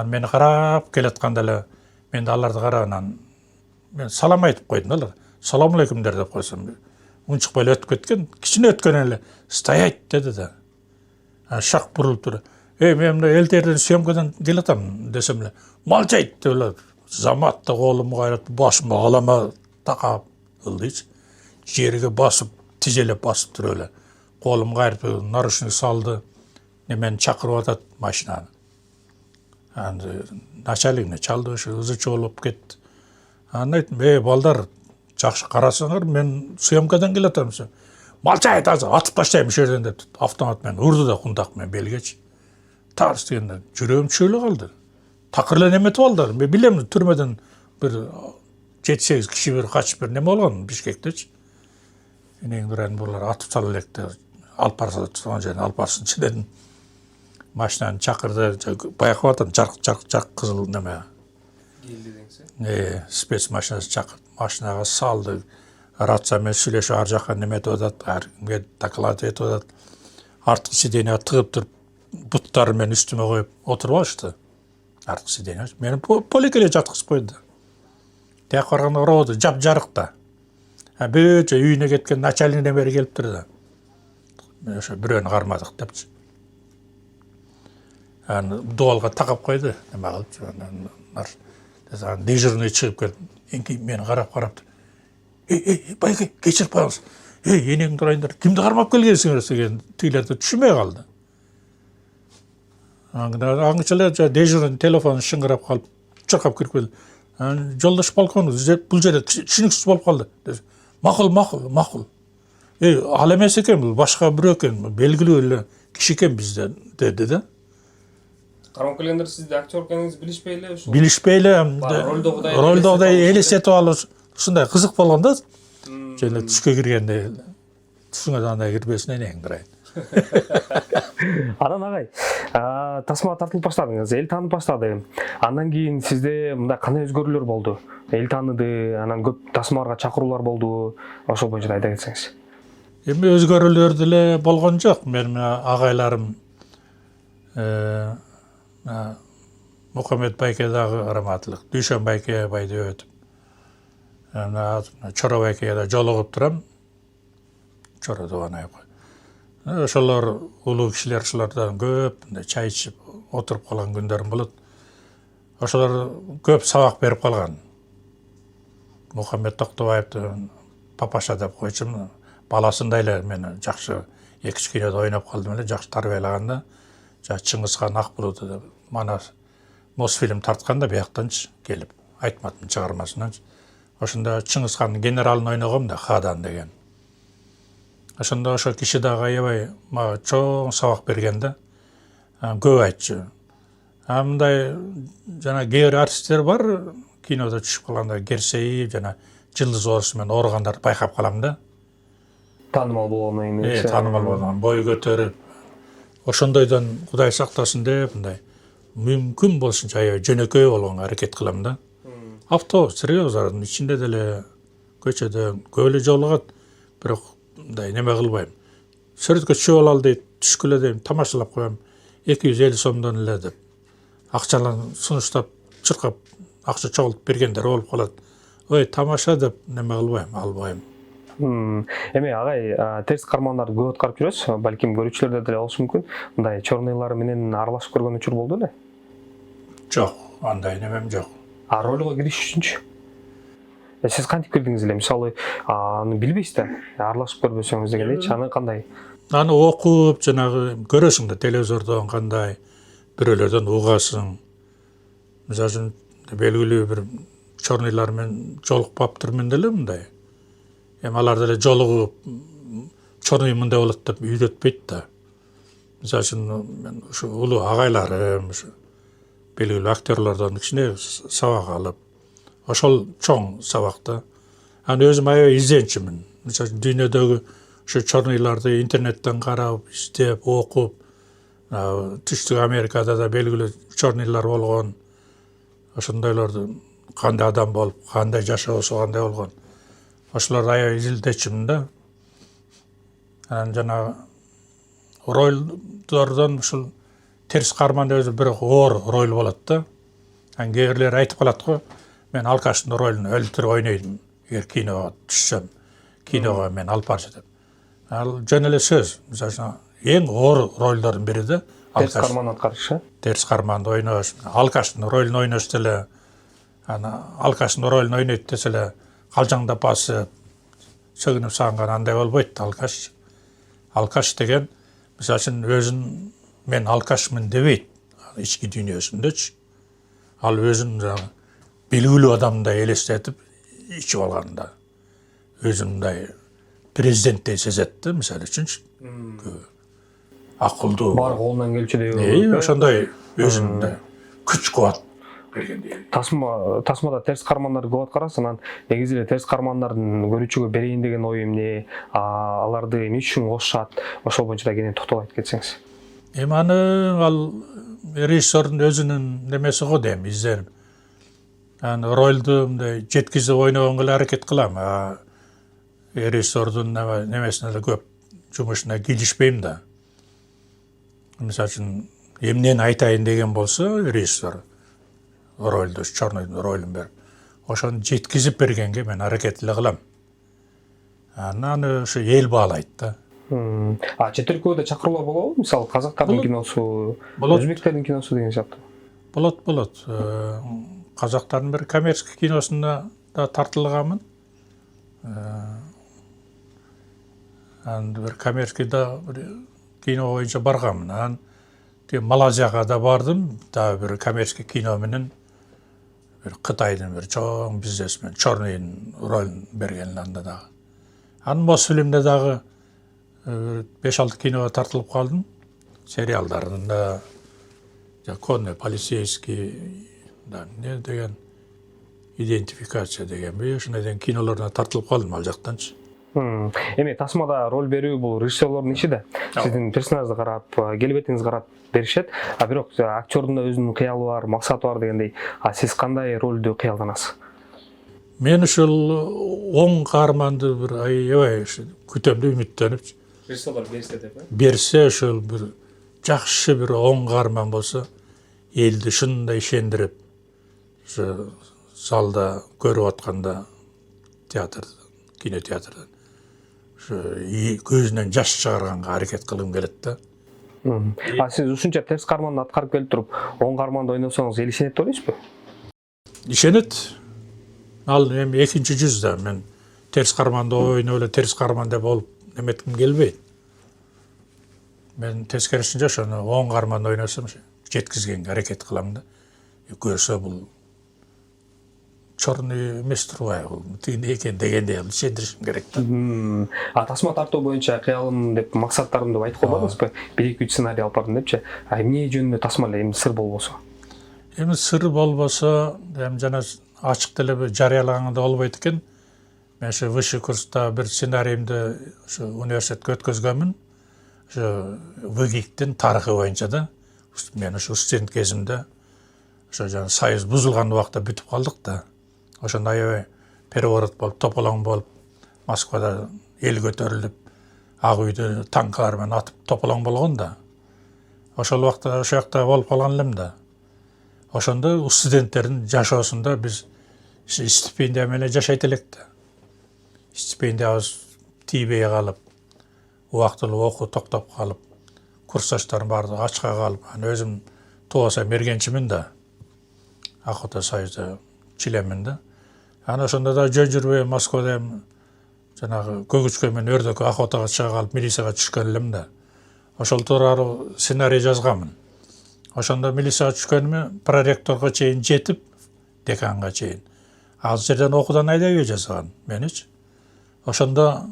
Мені қарап келатқанда эле мен аларды қарағанан мен салам айтып қойдым алар. Салам алейкумдер деп қойсам, унчықпай өтіп кеткен, кішкене өткен эле стоять деді да. Шақ бұрылып тұр. Мен мына элтерден съемкадан келатам десем эле, молчайт деп эле заматта қолым қайрат, басым алама тақап ылдыйчы. Жерге басып, тизелеп басып тұр эле. Қолым қайрып, наручник салды. Мені шақырып атат машинаны. Начальник чалды, ызычы болып кетті. Айттым, балдар, жақсы қарасаңар, мен съемкадан келатам. Молчайт азыр, атып таштайм жерден деп, автоматмен ұрды да құндақмен белгечі. Тарс дегенде жүрегім шөлі қалды. Тақырлы неметіп алды. Мен білемін, түрмеден бір 7-8 кіші бір қачып бір неме болған Бишкектечі. Мен дұрайын бұлар атып салы лекті, алпарсы тұтқан жерін алпарсыншы дедім. Машинаны чақырды, байқап атын, жарқ қызыл неме. Спец машинасы чақырды, машинаға салды, рациямен сөйлеші ар жаққа неметіп одат, әркімге доклад етіп одат. Артқы сиденьеге тығып тұрып, бұттарымен үстіме қойып отырып алышты. Артқы сиденьеге. Мені поликеге жатқызып қойды. Тек қарғанда роды, жап жарықта. Бөтше үйіне кеткен начальниктен бері келіп тұрды. Мен ошо біреуін қармадық депчі. Дуалға тақап қойды, неме қалып. Дежурный шығып келді. Мені қарап-қарап. Байке, кешіріп қойыңыз. Енең тұрайындар, кімді қармап келгенсіңдер деген түйілерді түшімей қалды. Аңғычылар дежурный телефонын шыңғырап қалып, чырқап кіріп келді. Жолдаш полковник, бұл жерде түсініксіз болып қалды. Мақұл. Ал емес екен, бұл башқа бір екен, белгілі өлі кіші екен бізде, деді да. Қармап келгендер сізді актер екеніңіз білішпейлі? Білішпейлі, рөлдоғдай елестетіп алып, сондай қызық болғанда, және түске кіргенде, түсіңе андай кірбесінен ең дұрайын. Анан ағай, тасмаға тартылып баштадыңыз, ел танып баштады. Андан кейін сізде мында қандай өзгөрүүлөр болды? Ел таныды, анан көп тасмаларға чакыруулар болды. Ошол боюнча айта кетсеңиз. Эми өзгөрүүлөр деле болгон жок. Менин агайларым Мухаммед байке дагы раматтылык, Дүйшөн байке байды өтүп. Чоро байкеге да жолугуп турам. Чоро Добанай кой. Ошолор улуу кишилер ушулардан көп чай ичип отуруп калган күндөрүм болот. Ошолор көп сабак берип калган. Мухаммед Токтобаевди папаша деп койчумун. Баласындай эле мен жакшы 2 кинода ойноп калдым эле, жакшы тарбиялаганда. Чыңгызхан Акбулуду деп мана Мосфильм тартканда бияктанчы келип, Айтматтын чыгармасынан. Ошондо Чыңгызхандын генералын ойногом да, Хадан деген. Ошондо ошо киши дагы аябай мага чоң сабак бергенде көп айтчу. Мындай жана кээ артисттер бар, кинода түшүп калганда Герсеев жана Жылдыз Орус менен ооругандарды байкап калам да. Таанымал болгондон кийин. Таанымал болгон, бой көтөрүп. Ошондойдон Кудай сактасын деп мындай мүмкүн болушунча аябай жөнөкөй болгонго аракет кылам да. Автобус, телевизордун ичинде деле, көчөдө көп эле жолугат, бирок мындай неме кылбайм. Сүрөткө түшүп алалы дейт, түшкүлө дейм, тамашалап коем. 250 сомдон эле деп. Акчаларын сунуштап, чыркап, акча чогултуп бергендер болуп калат. Ой, тамаша деп неме кылбайм, албайм. Эми агай, терс кармандарды көп аткарып жүрөсүз, балким көрүүчүлөрдө деле болушу мүмкүн. Мындай чорныйлар менен аралашып көргөн учур болду эле? Жок, андай немем жок. Ролго кириш үчүнчү? Сиз кантип кирдиңиз эле? Мисалы, аны билбейсиз да, аралашып көрбөсөңүз дегендейчи, аны кандай? Аны окуп, жанагы көрөсүң да телевизордон кандай, бирөөлөрдөн угасың. Мисалы үчүн белгилүү бир чорныйлар менен жолукпап турмун деле мындай. Эми алар деле жолугуп, чорный мындай болот деп үйрөтпөйт да. Мисалы үчүн мен ушу улуу агайларым, ушу белгилүү актерлордон кичине сабак алып, ошол чоң сабакта. Аны өзүм аябай изденчимин. Мисалы дүйнөдөгү ушу чорныйларды интернеттен карап, издеп, окуп, Түштүк Америкада да белгилүү чорныйлар болгон. Ошондойлорду кандай адам болуп, кандай жашоосу кандай болгон. ошолорду аябай изилдечүмүн да. Анан жанагы ролдордон ушул терс карман өзү бир оор роль болот да. Анан кээ бирлери айтып калат го, мен алкаштын ролун өлтүрүп ойнойм, эгер киного түшсөм, киного мен алып барчы деп. Ал жөн эле сөз. Мисалы эң оор ролдордун бири да. Терс карман аткарыш. Терс карманды ойнош, алкаштын ролун ойнош деле, ана алкаштын ролун ойнойт десе эле калжаңдап басып, сөгүнүп сагынган андай болбойт алкаш. Алкаш деген мисалы үчүн өзүн мен алкашмын дебейт, ички дүйнөсүндөчү. Ал өзүн белгилүү адамдай элестетип ичип алганда, өзүн мындай президенттей сезет да, мисалы үчүнчү. Акылдуу. Бар колунан келчүдөй. Ошондой өзүнүн күч кубат бергендей. Тасмада терс кармандарды көп аткарасыз, анан негизи эле терс кармандардын көрүүчүгө берейин деген ою эмне, аларды эмне үчүн кошушат, ошол боюнча да кенен токтолуп айтып кетсеңиз. Аны ал режиссердун өзүнүн немеси го дейм, изденим. Аны ролду мындай жеткизип ойногонго эле аракет кылам. Режиссердун немесине эле көп жумушуна кийлишпейм да. Мисалы үчүн эмнени айтайын деген болсо, режиссер ролду, черныйдын ролун берип, ошону жеткизип бергенге мен аракет эле кылам. Анан ошо эл баалайт да. Чет өлкөдө чакыруулар болобу? Мисалы казактардын киносу, өзбектердин киносу деген сыяктуу. Болот. Казактардын бир коммерческий киносуна да тартылганмын. Анан бир коммерческий да кино боюнча барганмын. Анан Малайзияга да бардым, дагы бир коммерческий кино менен бир Кытайдын бир чоң бизнесмен Чорныйдын ролун берген анда дагы. Анан Мосфильмде дагы 5-6 киного тартылып калдым. Сериалдарында законный полицейский не деген идентификация деген ушундай деген кинолоруна тартылып калдым ал жактанчы. Эми тасмада роль берүү бул режиссерлордун иши да. Сиздин персонажды карап, келбетиңизди карап беришет. Бирок актердун да өзүнүн кыялы бар, максаты бар дегендей. Сиз кандай ролду кыялданасыз? Мен ушул оң каарманды бир аябай күтөм деп үмүттөнүп. Режиссерлор берсе деп. Берсе ушул бир жакшы бир оң каарман болсо, элди ушундай ишендирип, ушу залда көрүп атканда театрда, кинотеатрда көзүнөн жаш чыгарганга аракет кылгым келет да. Сиз ушунча терс карманды аткарып келип туруп, оң карманды ойносоңуз эл ишенет деп ойлойсузбу? Ишенет. Ал эми экинчи жүздө мен терс карманды ойноп эле терс карман деп болуп неметким келбейт. Мен тескерисинче ошону оң карманды ойносом жеткизгенге аракет кылам да. Көрсө бул Чорный эмес турбайбы, бул тигин экен дегендей ишендиришим керек да. Тасма тартуу боюнча кыялым деп, максаттарым деп айтып койбодуңузбу? 1-2 сценарий алып бардым депчи. Эмне жөнүндө тасма эле эми сыр болбосо? Эми сыр болбосо, эми жана ачык деле жарыялаганда болбойт экен. Мен ошо высший курста бир сценариymди ошо университетке өткөзгөнмүн. Ошо ВГИКтин тарыхы боюнча да. Мен ошо студент кезимде ошо жана союз бузулган убакта бүтүп калдык да. Ошондо аябай переворот болуп, тополоң болуп, Москвада эл көтөрүлүп, ак үйдү танкалар менен атып тополоң болгон да. Ошол убакта ошол жакта болуп калган элем да. Ошондо студенттердин жашоосунда биз стипендия менен жашайт элек да. Стипендиябыз тийбей калып, убактылуу окуу токтоп калып, курсташтарым баардыгы ачка калып, анан өзүм тубаса мергенчимин да. Охота союзда чилемин да. Анан ошондо да жөн жүрбөй Москвада жанагы көгүчкө менен өрдөккө охотага чыга калып милицияга түшкөн элем да. Ошол тууралуу сценарий жазганмын. Ошондо милицияга түшкөнүмө проректорго чейин жетип, деканга чейин. Ал жерден окуудан айдабай жазган меничи. Ошондо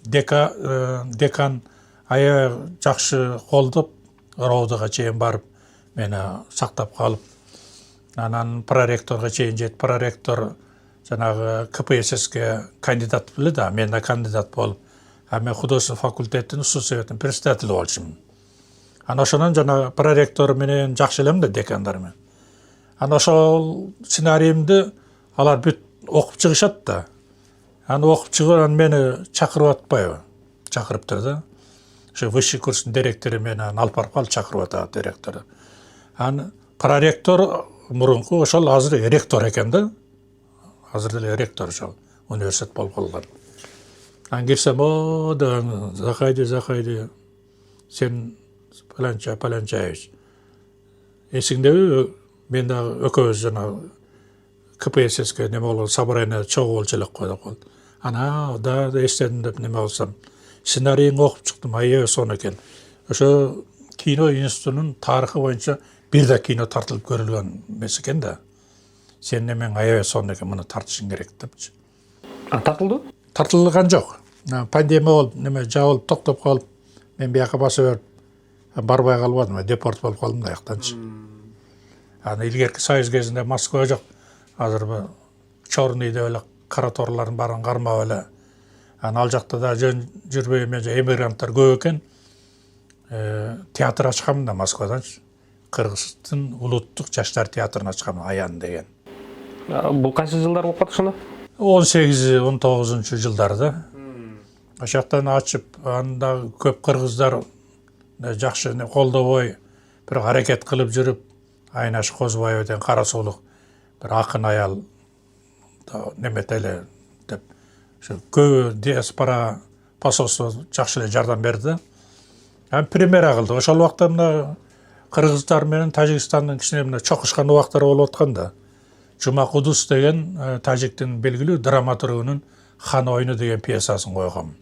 декан аябай жакшы колдоп, Ровдага чейин барып, мени сактап калып, анан проректорго чейин жетип, проректор жанагы КПССке кандидат беле да, мен да кандидат болуп, мен художественный факультеттин устуз советинин председатели болчумун. Анан ошонун жана проректор менен жакшы элем да, декандар менен. Анан ошол сценарийимди алар бүт окуп чыгышат да. Аны оқып шығып, мені шақырып атпайбы. Шақырыптыр да. Ошо высший курстун директору мени алып барып калып чакырып атат директору. Аны проректор мурунку ошол азыр ректор экен да. Азыр деле ректор ошол университет болуп калган. Ан кирсем, о, да, Захайди, сен Паланчаевич. Эсиңдеби, мен дагы экөөбүз жана КПССке неме болгон собрание чогуу болчу элек кой деп калды. Ана, да, эстедим деп неме кылсам, сценарийин окуп чыктым, аябай сонун экен. Ошо кино институтунун тарыхы боюнча бир да кино тартылып көрүлгөн эмес экен да. Сен немең аябай сонун экен, муну тартышың керек депчи. Тартылды? Тартылган жок. Пандемия болуп, неме жабылып токтоп калып, мен бияка баса берип барбай калбадым, депорт болуп калдым да жактанчы. Аны илгерки союз кезинде Москва жок. Азыр Чорныйда эле кара торлордун баарын кармап эле. Ал жакта да жөн жүрбөй эме эмигранттар көп экен. Театр ачкам да Москваданчы. Кыргыздын улуттук жаштар театрын ачкам, Аян деген. Бул кайсы жылдар болуп калды ошондо? 18-19 жылдарда. Ошол жактан ачып, анда көп кыргыздар жакшы колдобой, бирок аракет кылып жүрүп, Айнаш Козбаева деген кара сулук бир акын аял неметеле деп ошо көп диаспора посольство жакшы эле жардам берди да. Премьера кылдык. Ошол убакта мына кыргыздар менен Тажикстандын кичине мына чокушкан убактары болуп аткан да. Жума Кудус деген тажиктин белгилүү драматургунун Хан ойну деген пьесасын койгом.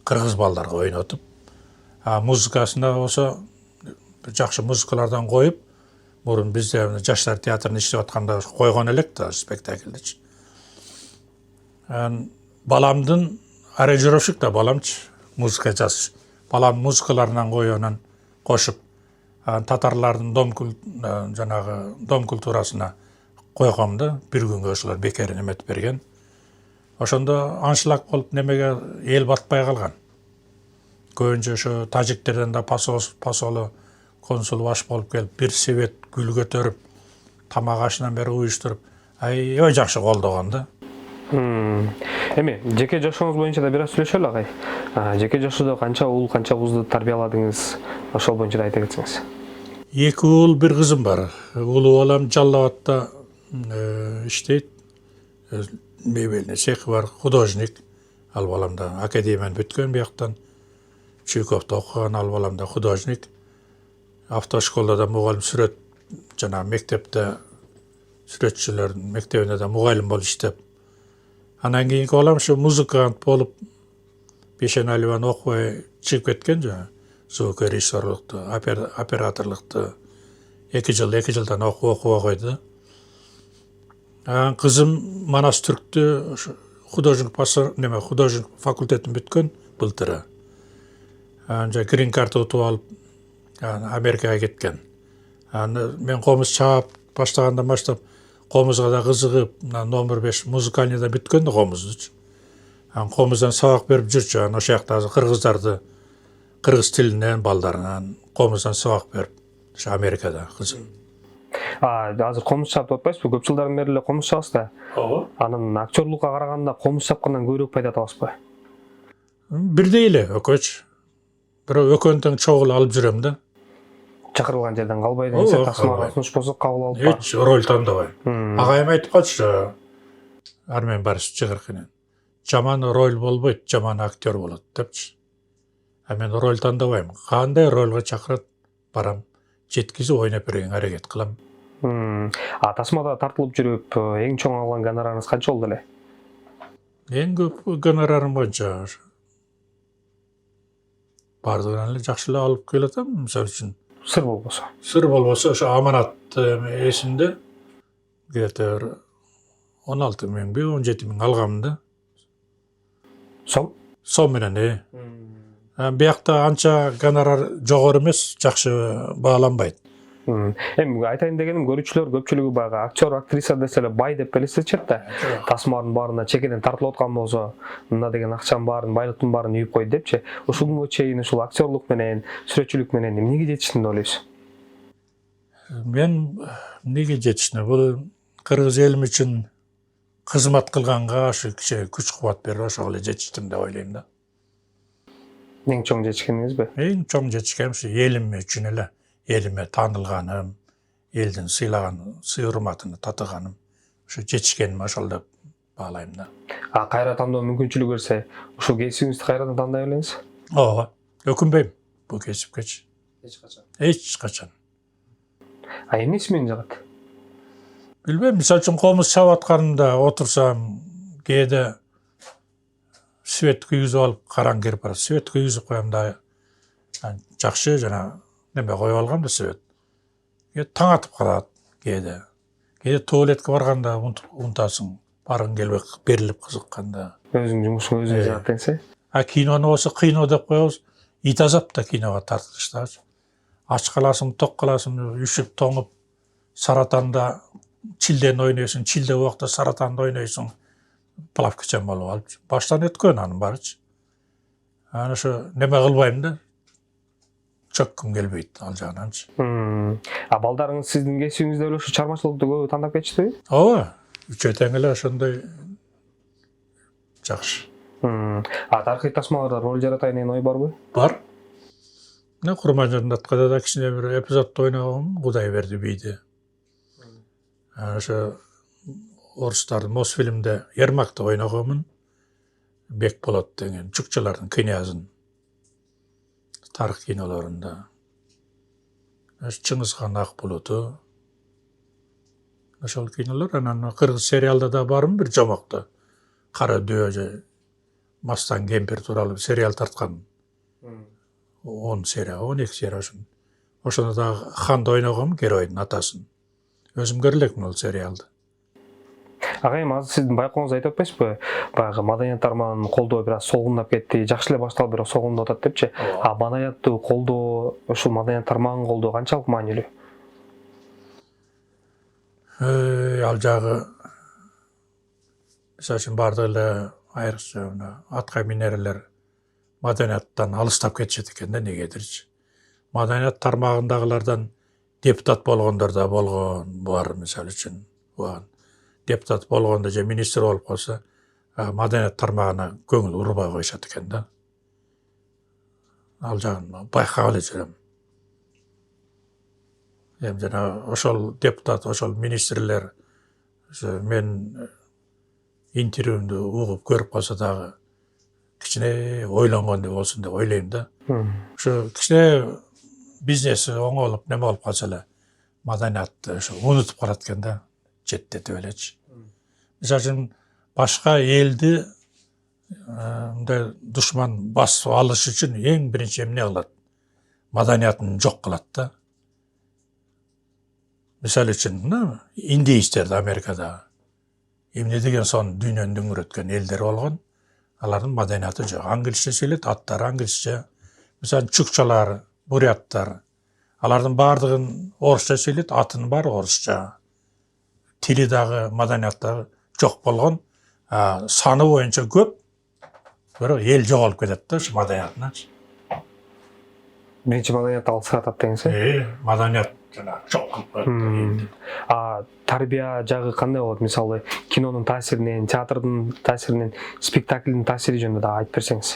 Кыргыз балдарга ойнотуп, музыкасына болсо жакшы музыкалардан коюп, мурун бизде жаштар театрын иштеп атканда койгон элек да спектакльдечи. Баламдын аранжировщик да баламчы, музыка жазчы. Балам музыкаларынан коюунан кошуп, татарлардын жанагы дом культурасына койгом да, бир күнгө ошолор бекер эметип берген. Ошондо аншлаг болуп немеге эл батпай калган. Көбүнчө ошо тажиктерден да посолу консул баш болуп келип, бир себет гүл көтөрүп, тамак ашынан бери уюштуруп, аябай жакшы колдогон да. Эми жеке жашооңуз боюнча да бир аз сүйлөшөлү агай. Жеке жашоодо канча уул, канча кызды тарбияладыңыз? Ошол боюнча да айта кетсеңиз. 2 уул, 1 кызым бар. Улуу балам Жалал Абадта иштейт. Мебельный цехи бар, художник. Ал балам да академияны бүткөн бияктан. Чуйковто окуган, ал балам да художник. Автошколада да мугалим, сүрөт жана мектепте сүрөтчүлөрдүн мектебинде да мугалим болуп иштеп. Анан кийинки балам ушу музыкант болуп Бешеналиеваны окубай чыгып кеткен жана звукорежиссерлукту, операторлукту 2 жылдан окубай койду. Кызым Манас Түрктү художник факультетин бүткөн былтыры. Грин карта утуп алып Америкага кеткен. Мен комуз чаап баштагандан баштап комузга да кызыгып, номер 5 музыкальныйда бүткөн да комуздучу. Комуздан сабак берип жүрчү. Ошол жакта азыр кыргыздарды кыргыз тилинен балдарынан комуздан сабак берип, ошо Америкада кызым. Азыр комуз чаап атпайсызбы? Көп жылдардан бери эле комуз чабасыз да. Ооба. Анын актерлукка караганда комуз чапкандан көбүрөөк пайда табасызбы? Бирдей эле өкөч. Бирок экөөнү тең чогуу алып жүрөм да. Чакырылган жерден калбай десе, тасмага сунуш болсо кабыл алып ба? Эч роль тандабайм. Агайым айтып калчу, Армен Барыш жыгыркынан. Жаман роль болбойт, жаман актер болот депчи. Мен роль тандабайм. Кандай ролго чакырат, барам, жеткизип ойноп берген аракет кылам. Тасмада тартылып жүрүп, эң чоң алган гонорарыңыз канча болду эле? Эң көп гонорарым боюнча бардыгынан эле жакшы эле алып келатам, мисалы үчүн. Сыр болбосо. Сыр болбосо ошо аманат эсимде где-то 16 миңби, 17 миң алгам да. Сом менен. Биякта анча гонорар жогору эмес, жакшы бааланбайт. Эми айтайын дегеним, көрүүчүлөр көпчүлүгү баягы актер, актриса десе эле бай деп элестетишет да. Тасманын баарына чекеден тартылып аткан болсо, мында деген акчанын баарын, байлыктын баарын үйүп койду депчи. Ушул күнгө чейин ушул актерлук менен, сүрөтчүлүк менен эмнеге жетиштин деп ойлойсуз? Мен эмнеге жетиштим? Бул кыргыз элим үчүн кызмат кылганга ошо кичи күч кубат берип ошого эле жетиштим деп ойлойм да. Эң чоң жетишкениңизби? Эң чоң жетишкеним ушу элим үчүн эле, элиме таанылганым, элдин сыйлаган сый-урматына татыганым, ушу жетишкеним ошол деп баалайм да. Кайра тандоо мүмкүнчүлүгү берсе, ушул кесибиңизди кайрадан тандай белеңиз? Ооба, өкүнбөйм бул кесипкечи. Эч качан. Эмнеси мени жагат? Билбейм, мисалы үчүн комуз чабып атканымда отурсам, кээде свет күйгүзүп алып караң кирип барат. Свет күйгүзүп коем да, жакшы жана неме коюп алгам да свет. Кээде таң атып калат, кээде. Кээде туалетке барганда унутасың, баргың келбей берилип кызыкканда. Өзүңүн жумушуңа өзүң жагат деңсе? Кинону болсо кино деп коебуз. Ит азап да киного тартылыштагычы. Ач каласың, ток каласың, үшүп тоңуп, саратанда чилдени ойнойсуң, чилде убакта саратанды ойнойсуң. Плавкачан болуп алып. Баштан өткөн анын баарычы. Анан ошо неме кылбайм да. Чөккүм келбейт ал жагынанчы. Балдарыңыз сиздин кесибиңизде эле ушу чармачылыкты көбү тандап кетиштиби? Ооба, үчөө тең эле ошондой жакшы. Тарыхый тасмаларда роль жаратайын деген ой барбы? Бар. Мына Курманжандаткада да кичине бир эпизодто ойногом, Кудайберди бийди. Ошо орустардын Мосфильмде Ермакта ойногомун. Бекболот деген чукчалардын князын. Тарых кинолорунда. Чыңгызхан Акбулуту. Ошол кинолор анан кыргыз сериалда да барым бир жомокто. Кара дөө же Мастан кемпир тууралуу сериал тарткан. 10 серия, 12 серия ошон. Ошондо да ханды ойногом, геройдун атасын. Өзүм көрө элекмин ал сериалды. Агайым, азыр сиздин байкооңуз айтып атпайсызбы? Баягы маданият тармагынын колдоо бир аз солгундап кетти, жакшы эле башталып бирок солгундап атат депчи. Маданияттуу колдоо, ушул маданият тармагын колдоо канчалык маанилүү? Ал жагы мисалы үчүн бардык эле айрыкча атка минерелер маданияттан алыстап кетишет экен да, негедирчи. Маданият тармагындагылардан депутат болгондор да болгон бар, мисалы үчүн. Депутат болгондо же министр болуп калса, маданият тармагына көңүл урбай коюшат экен да. Ал жагын байкап эле жүрөм. Жана ошол депутат, ошол министрлер мен интервьюмду угуп көрүп калса дагы кичине ойлонгондой болсун деп ойлойм да. Ошо кичине бизнеси оңолуп, неме болуп калса эле маданиятты ошо унутуп калат экен да, четтетип элечи. Мисалы үчүн башка элди мындай душман басып алыш үчүн эң биринчи эмне кылат? Маданиятын жок кылат да. Мисалы үчүн, индейцтерди Америкада эмне деген сон дүйнөнү дүңүрөткөн элдер болгон. Алардын маданияты жок. Англисче сүйлөйт, аттары англисче. Мисалы чукчалар, буряттар. Алардын баардыгын орусча сүйлөйт, атын бар орусча. Тили дагы, маданияттары жок болгон. Саны боюнча көп. Бирок эл жоголуп кетет да ушу маданиятынан. Биринчи маданиятты алсыратат дегенсиз? Маданият жана жок кылып коет. Тарбия жагы кандай болот? Мисалы, кинонун таасиринен, театрдын таасиринен, спектаклдин таасири жөнүндө да айтып берсеңиз.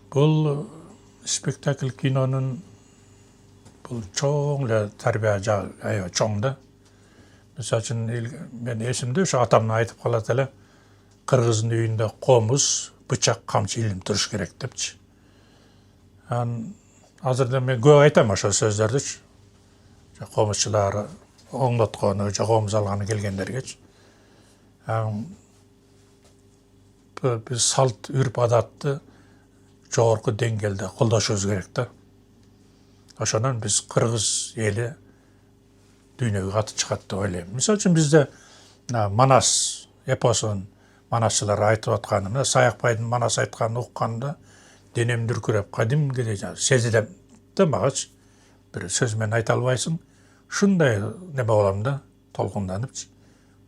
Бул спектакль кинонун бул чоң эле тарбия жагы аябай чоң да. Мисалы үчүн мен эсимде ошо атамдан айтып калат эле, кыргыздын үйүндө комуз, бычак, камчы, илим туруш керек депчи. Азырда мен көп айтам ошол сөздөрдүчү. Комузчулар оңдоткону, же комуз алганы келгендергечи. Биз салт, үрп адатты жогорку деңгээлде колдошубуз керек да. Ошондон биз кыргыз эли дүйнөгө каты чыгат деп ойлойм. Мисалы үчүн бизде Манас эпосун манасчылар айтып атканы, Саякбайдын Манас айтканын укканда денем дүркүрөп, кадимкидей сезилем да магачы. Бир сөз менен айта албайсың. Шундай неме болом да, толкунданып.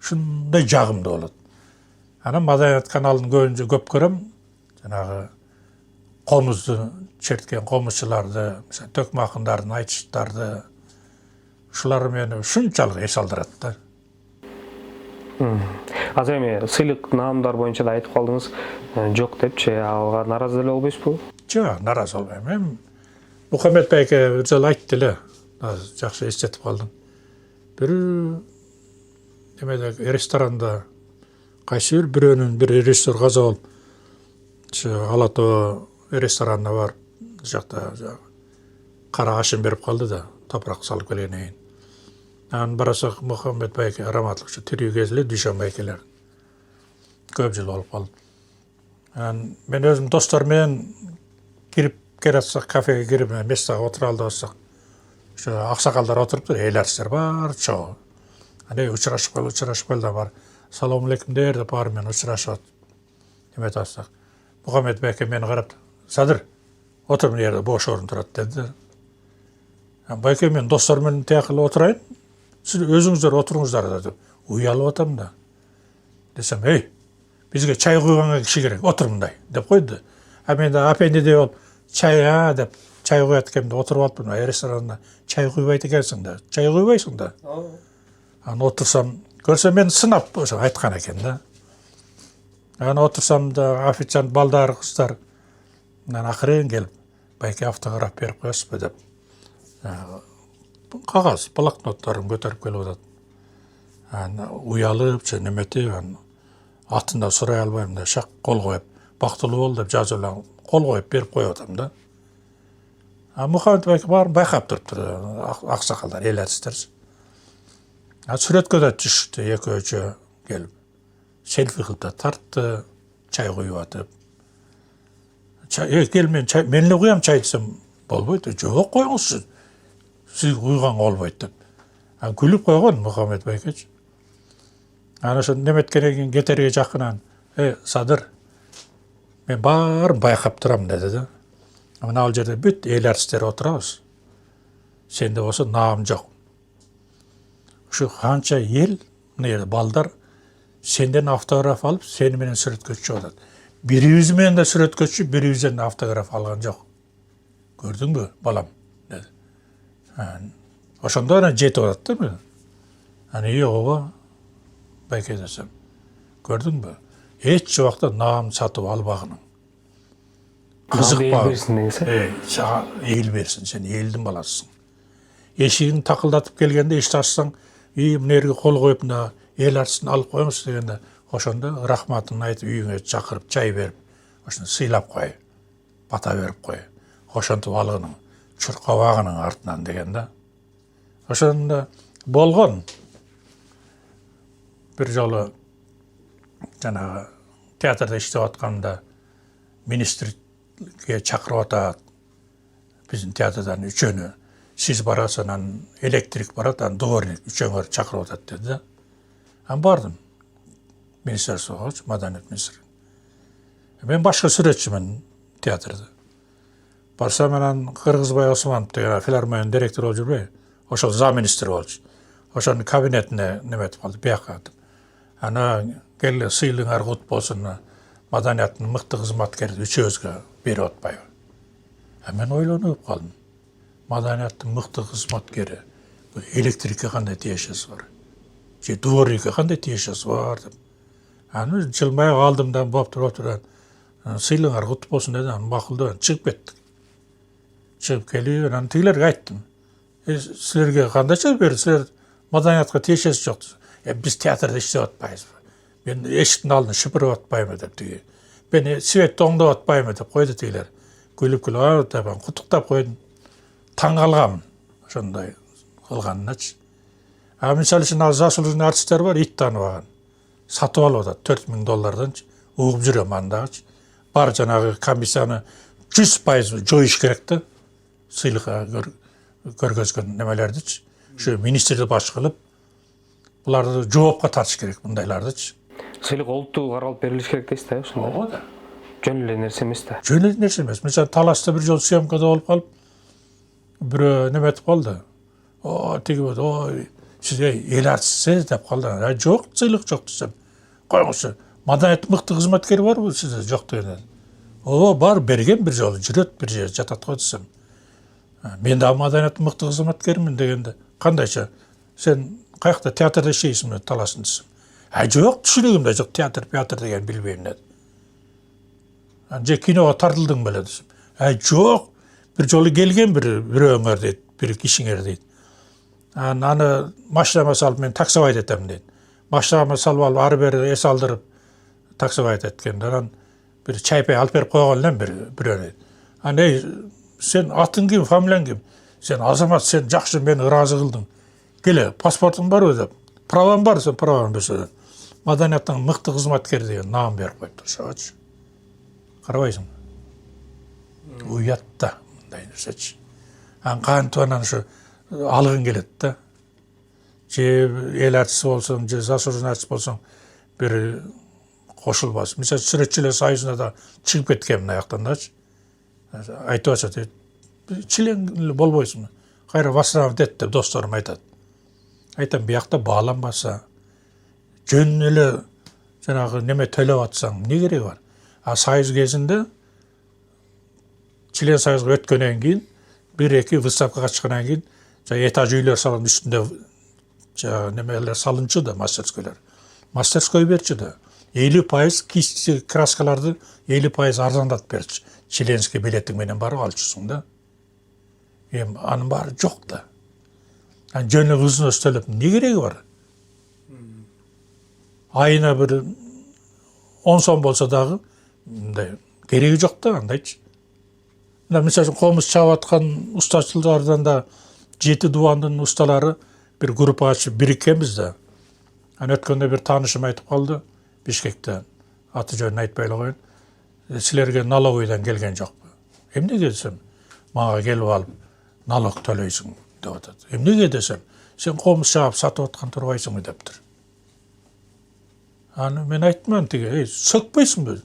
Шундай жагымдуу болот. Анан маданият каналын көбүнчө көп көрөм. Жанагы комузду черткен комузчуларды, мисалы Төкмө акындардын айтыштарды, ушулар мени ушунчалык эс алдырат да. Аз эми сыйлык наамдар боюнча да айтып калдыңыз, жок депчи, ага нааразы деле болбойсузбу? Жок, наразы болбойм. Эми Мухаммед байке бир жолу айтты эле. Жакшы эстетип калдым. Бир немеде ресторанда кайсы бирөөнүн бир режиссер каза болуп, Ала Тоо ресторанына барып, жакта кара ашын берип калды да, топурак салып келгенден кийин. Анан барасак Мухаммед байке раматлык тирүү кезинде Дүйшөн байкелер көп жыл болуп калды. Анан мен өзүм достор менен кирип келатсак, кафеге кирип местага отура алды болсак, ошо аксакалдар отуруптур, эл артисттер бар чогуу. Аны учурашып кел да бар. Салам алейкум деп баары менен учурашып эметип атсак, Мухаммед байке мени карап, Садыр, отур мына жерде бош орун турат деди. Байке мен достор менен тияк отурайын, сиз өзүңүздөр отуруңуздар деп уялып атам да. Десем, бизге чай куйганга киши керек, отур мындай деп койду. Мен да апенди болуп, чай деп чай куят экенмин, отуруп алыппын, ресторанда чай куйбайт экенсиң да, чай куйбайсың да. Анан отурсам, көрсөм мен сынап ошо айткан экен да. Анан отурсам да официант балдар, кыздар анан акырын келип, байке автограф берип коесузбу деп. Кагаз, блокноттарын көтөрүп келип атат. Анан уялып, неметип, атын да сурай албайм да, шак кол коюп, бактылуу бол деп жазып эле кол коюп берип коюп атам да. Мухаммед байке баарын байкап туруптур, аксакалдар, эл артисттер. Сүрөткө да түштү, экөөчө келип. Селфи кылып да тартты, чай куюп атып. Кел мен эле куям чай десем болбойт. Жок, коюңузчу. Сиз куйганга болбойт деп. Күлүп койгон Мухаммед байкечи. Анан ошо неметкенден кийин кетерге жакынан, Садыр, мен баарын байкап турам деди да. Мына ал жерде бүт эл артисттер отурабыз. Сенде болсо наам жок. Ушу канча эл, мына жерде балдар сенден автограф алып, сени менен сүрөткө чыгып атат. Бирибиз менен да сүрөткө чыгып, бирибизден автограф алган жок. Көрдүңбү, балам, деди. Ошондо анан жетип атат да. Анан ооба, байке десем. Көрдүңбү? Эч убакта наам сатып албагының. Кызыкпа. Сага эл берсин, сен элдин баласысың. Эшигин такылдатып келгенде, эшикти ачсаң, мына жерге кол коюп, мына эл артистин алып коюңуз дегенде, ошондо рахматын айтып, үйүңө чакырып, чай берип, ошону сыйлап кой, бата берип кой. Ошентип алгының, чуркабагының артынан деген да. Ошондо болгон. Бир жолу жанагы театрда иштеп атканда министрге чакырып атат. Биздин театрдан үчөөнү. Сиз барасыз, анан электрик барат, анан дворник үчөөңөр чакырып атат деди да. Анан бардым. Министерствого, маданият министри. Мен башка сүрөтчүмүн театрда. Барсам анан Кыргызбай Осмонов деген филармониянын директору болуп жүрбөйбү? Ошол замминистр болчу. Ошонун кабинетине неметип калды, бияка. Анан келе сыйлыгыңар кут болсун, маданияттын мыкты кызматкери үчөөбүзгө берип атпайбы? Мен ойлонуп калдым. Маданияттын мыкты кызматкери электрикке кандай тиешеси бар? Же дворникке кандай тиешеси бар деп. Аны жылмай алдым да болуптур. Сыйлыгыңар кут болсун деди, анан макулдап чыгып кеттик. Чыгып келип, анан тигилерге айттым. Силерге кандайча берди? Силер маданиятка тиешеси жок. Биз театрда иштеп атпайбызбы? Мен эшиктин алдын шыпырып атпайбы деп тиги. Мен светти оңдоп атпайбы деп койду тигилер. Күлүп деп куттуктап койдум. Таң калгам ошондой кылганыначы. Мисалы үчүн заслуженный артисттер бар, ит тааныбаган. Сатып алып атат $4000 угуп жүрөм андагычы. Бар жанагы комиссияны 100% жоюш керек да. Сыйлыкка көргөзгөн немелердичи. Ушу министрди баш кылып, буларды жоопко тартыш керек мындайлардычы. Сыйлык олуттуу каралып берилиш керек дейсиз да, ошондой. Ооба да. Жөн эле нерсе эмес да. Жөн эле нерсе эмес. Мисалы Таласта бир жолу съемкада болуп калып, бирөө неметип калды. Тиги сиз эл артистсиз деп калды. Жок, сыйлык жок десем. Коюңузчу, маданият мыкты кызматкери барбы сизде? Жок деген. Бар, берген бир жолу, жүрөт бир жер жатат го десем. Мен да маданияттын мыкты кызматкеримин дегенде, кандайча? Сен каякта театрда иштейсиңби Таластын десем. Жоқ, түшүнүгүмдө жок, театр деген билбейм деді. Же киноға тартылдың беле десем. Жоқ, бір жолы келген бирөөңөр дейт, бір кишиңер дейт. Аны машинама салып мен таксовать етем дейт. Машинама салып алып ары бері эс алдырып таксовать еткен. Анан бір чайпай алып беріп қойған элем бирөө дейт. Сен атың ким, фамилияң ким? Сен азамат, сен жакшы, мени ыраазы кылдың. Келе, паспортуң барбы деп. Праваң бар, сен праваң берсе. Маданияттын мыкты кызматкери деген наам берип коюптур, шабачы. Карабайсың. Уятта мындай нерсечи. Кантип анан ушу алгың келет да. Же эл артисти болсоң, же заслуженный артист болсоң, бир кошулбас. Мисалы Сүрөтчүлөр союзуна да чыгып кеткем аяктан дачы. Айтып атат, член болбойсуңбу? Кайра Васранов дет деп досторум айтат. Айтам, биякта бааланбаса, жөн эле жанагы неме төлөп атсаң, эмне кереги бар? Союз кезинде член союзга өткөндөн кийин, 1-2 выставкага чыккандан кийин, этаж үйлөр салган үстүндө немелер салынчу да, мастерскойлор. Мастерской берчү да. 50% кисти краскаларды 50% арзандатып берчү. Членский билетиң менен барып алчусуң да. Анын баары жок да. Жөн эле взнос төлөп эмне кереги бар? Айына бир 10 сом болсо дагы мындай кереги жок да, андайчы. Мисалы комуз чабып аткан устачылардан да 7 дубандын усталары бир группа ачып бириккенбиз да. Өткөндө бир таанышым айтып калды Бишкектен. Аты жөнүн айтпай эле коеюн. Силерге налоговыйдан келген жокпу? Эмнеге десем, мага келип алып налог төлөйсүң деп атат. Эмнеге десем, сен комуз чабып сатып аткан турбайсыңбы дептир. Мен айттым тиге, сөкпөйсүңбү?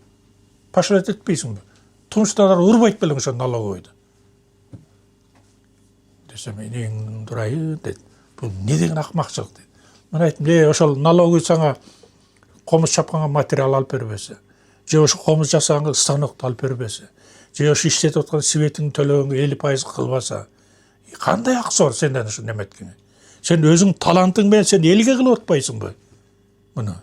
Пашалет этпейсиңби? Тумуштуулар урбайт белең ошо налоговыйды. Десем, эң дурайы дейт. Бул эмне деген акмакчылык дейт. Мен айттым, ошол налоговый сага комуз чапканга материал алып бербесе, же ошо комуз жасаганга станокту алып бербесе, же ошо иштетип аткан светиң төлөгөнгө 50% кылбаса, кандай акысы бар сенден ошо неметкене? Сен өзүң талантың менен сен элге кылып атпайсыңбы? Муну.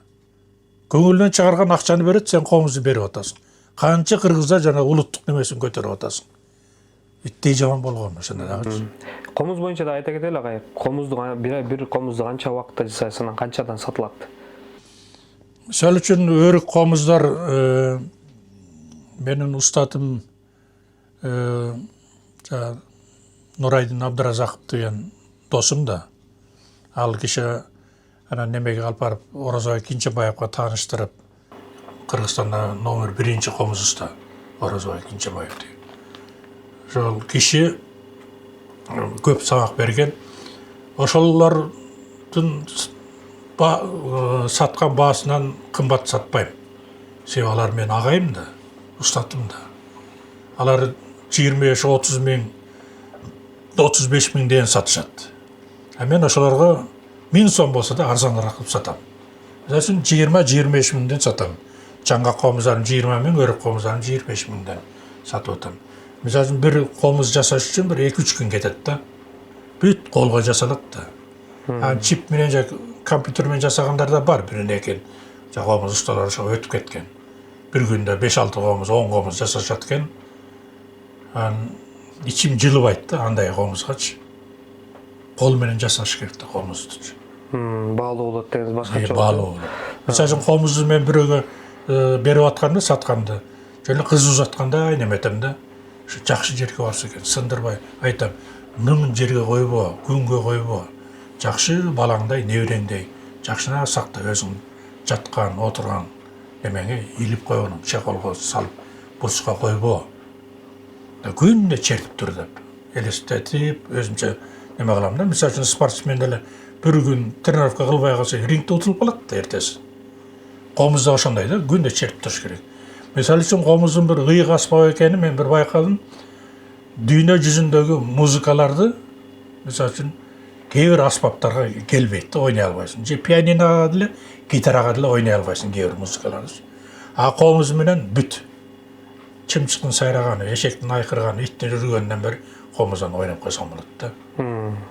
Көңүлдөн чыгарган акчаны берет, сен комузду берип атасың. Канча кыргыздар жана улуттук немесин көтөрүп атасың. Иттей жаман болгон ошондо дагы. Комуз боюнча да айта кетели агай. Комузду бир комузду канча убакытта жасайсың, канчадан сатылат? Мисалы үчүн өрүк комуздар менин устатым Нурайдин Абдыразаков деген досум да. Ал киши анан немеге алып барып Оразбай Кинчебаевга тааныштырып, Кыргызстанда номер 1 комуз уста Оразбай Кинчебаев деген. Ошол киши көп сабак берген. Ошолордун саткан баасынан кымбат сатпайм. Себеби алар мен агайым да, устатым да. Алар 25-30 миң, 35 миң деген сатышат. Мен ошолорго 1000 сом болсо да арзаныраак кылып сатам. Мисалы 20-25 миңден сатам. Жаңгак комуздарын 20 миң, өрүк комуздарын 25 миңден сатып атам. Мисалы бир комуз жасаш үчүн бир 2-3 күн кетет да. Бүт колго жасалат да. Чип менен же компьютер менен жасагандар да бар, биринен экен. Комуз усталары ошо өтүп кеткен. Бир күндө 5-6 комуз, 10 комуз жасашат экен. Ичим жылыбайт да андай комузгачы. Кол менен жасаш керек да комузду. Баалуу болот дегениз башкача. Баалуу болот. Мисалы комузду мен бирөөгө берип атканда, сатканда, жөн эле кыз узатканда неметем да. Ошо жакшы жерге барса экен, сындырбай айтам, мын жерге койбо, күнгө койбо. Жакшы балаңдай, небереңдей, жакшына сакта өзүң жаткан, отурган немеңе илип койгонуң, чеколго салып, бурчка койбо. Күндө чертип тур деп, элестетип, өзүмчө неме кылам да. Мисалы үчүн спортсмен деле бир күн тренировка кылбай калса, рингде утулуп калат да эртеси. Комузда ошондой да, күндө чертип туруш керек. Мисалы үчүн комуздун бир ыйык аспап экени мен бир байкадым. Дүйнө жүзүндөгү музыкаларды, мисалы үчүн кээ бир аспаптарга келбейт да, ойной албайсың. Же пианиного деле, гитарага деле ойной албайсың кээ бир музыкаларды. Комуз менен бүт. Чымчыктын сайраганы, эшектин айкырганы, иттин үргөнүнөн бери комуздан ойноп койсоң болот да.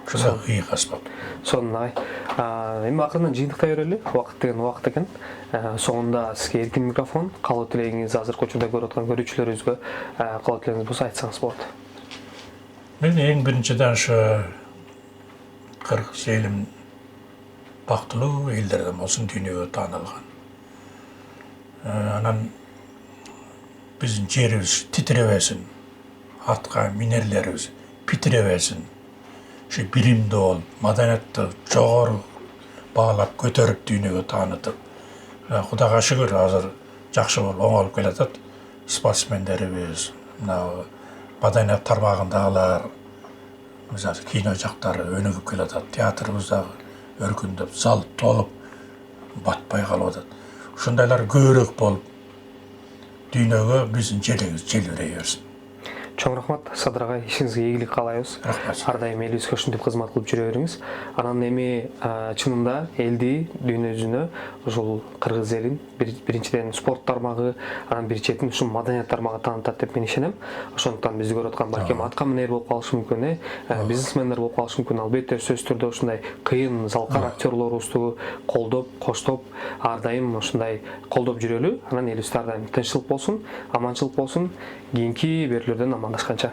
Ошо ыйык аспап. Сонун агай. Эми акырынан жыйынтыктай берели. Убакыт деген убакыт экен. Соңунда сизге эркин микрофон. Калуу тилегиңиз азыркы учурда көрүп аткан көрүүчүлөрүбүзгө калуу тилегиңиз болсо айтсаңыз болот. Мен ең біріншіден ушу кыргыз элим бактылуу элдерден болсун дүйнөгө таанылган. Анан биздин жерибиз титиребесин, атка минерлерибиз питиребесин. Ушу биримдүү болуп, маданиятты жогору баалап көтөрүп дүйнөгө таанытып. Кудайга шүгүр азыр жакшы болуп оңолуп келатат. Спортсмендерибиз, мына маданият тармагындагылар, мисалы кино жактары өнүгүп келатат. Театрыбыз дагы өркүндөп, зал толуп, батпай калып атат. Ушундайлар көбүрөөк болуп, дүйнөгө биздин желегибиз желбирей берсин. Чоң рахмат, Садыр агай, ишиңизге ийгилик каалайбыз. Рахмат. Ар дайым элибизге ушинтип кызмат кылып жүрө бериңиз. Анан эми чынында элди дүйнө жүзүнө ушул кыргыз элин биринчиден спорт тармагы, анан бир четин ушул маданият тармагы таанытат деп мен ишенем. Ошондуктан бизди көрүп аткан балким атка минер болуп калышы мүмкүн, бизнесмендер болуп калышы мүмкүн. Албетте сөзсүз түрдө ушундай кыйын залкар актерлорубузду колдоп, коштоп, ар дайым ушундай колдоп жүрөлү. Анан элибизде ар дайым тынччылык болсун, аманчылык болсун. Кийинки берүүлөрдөн амандашканча.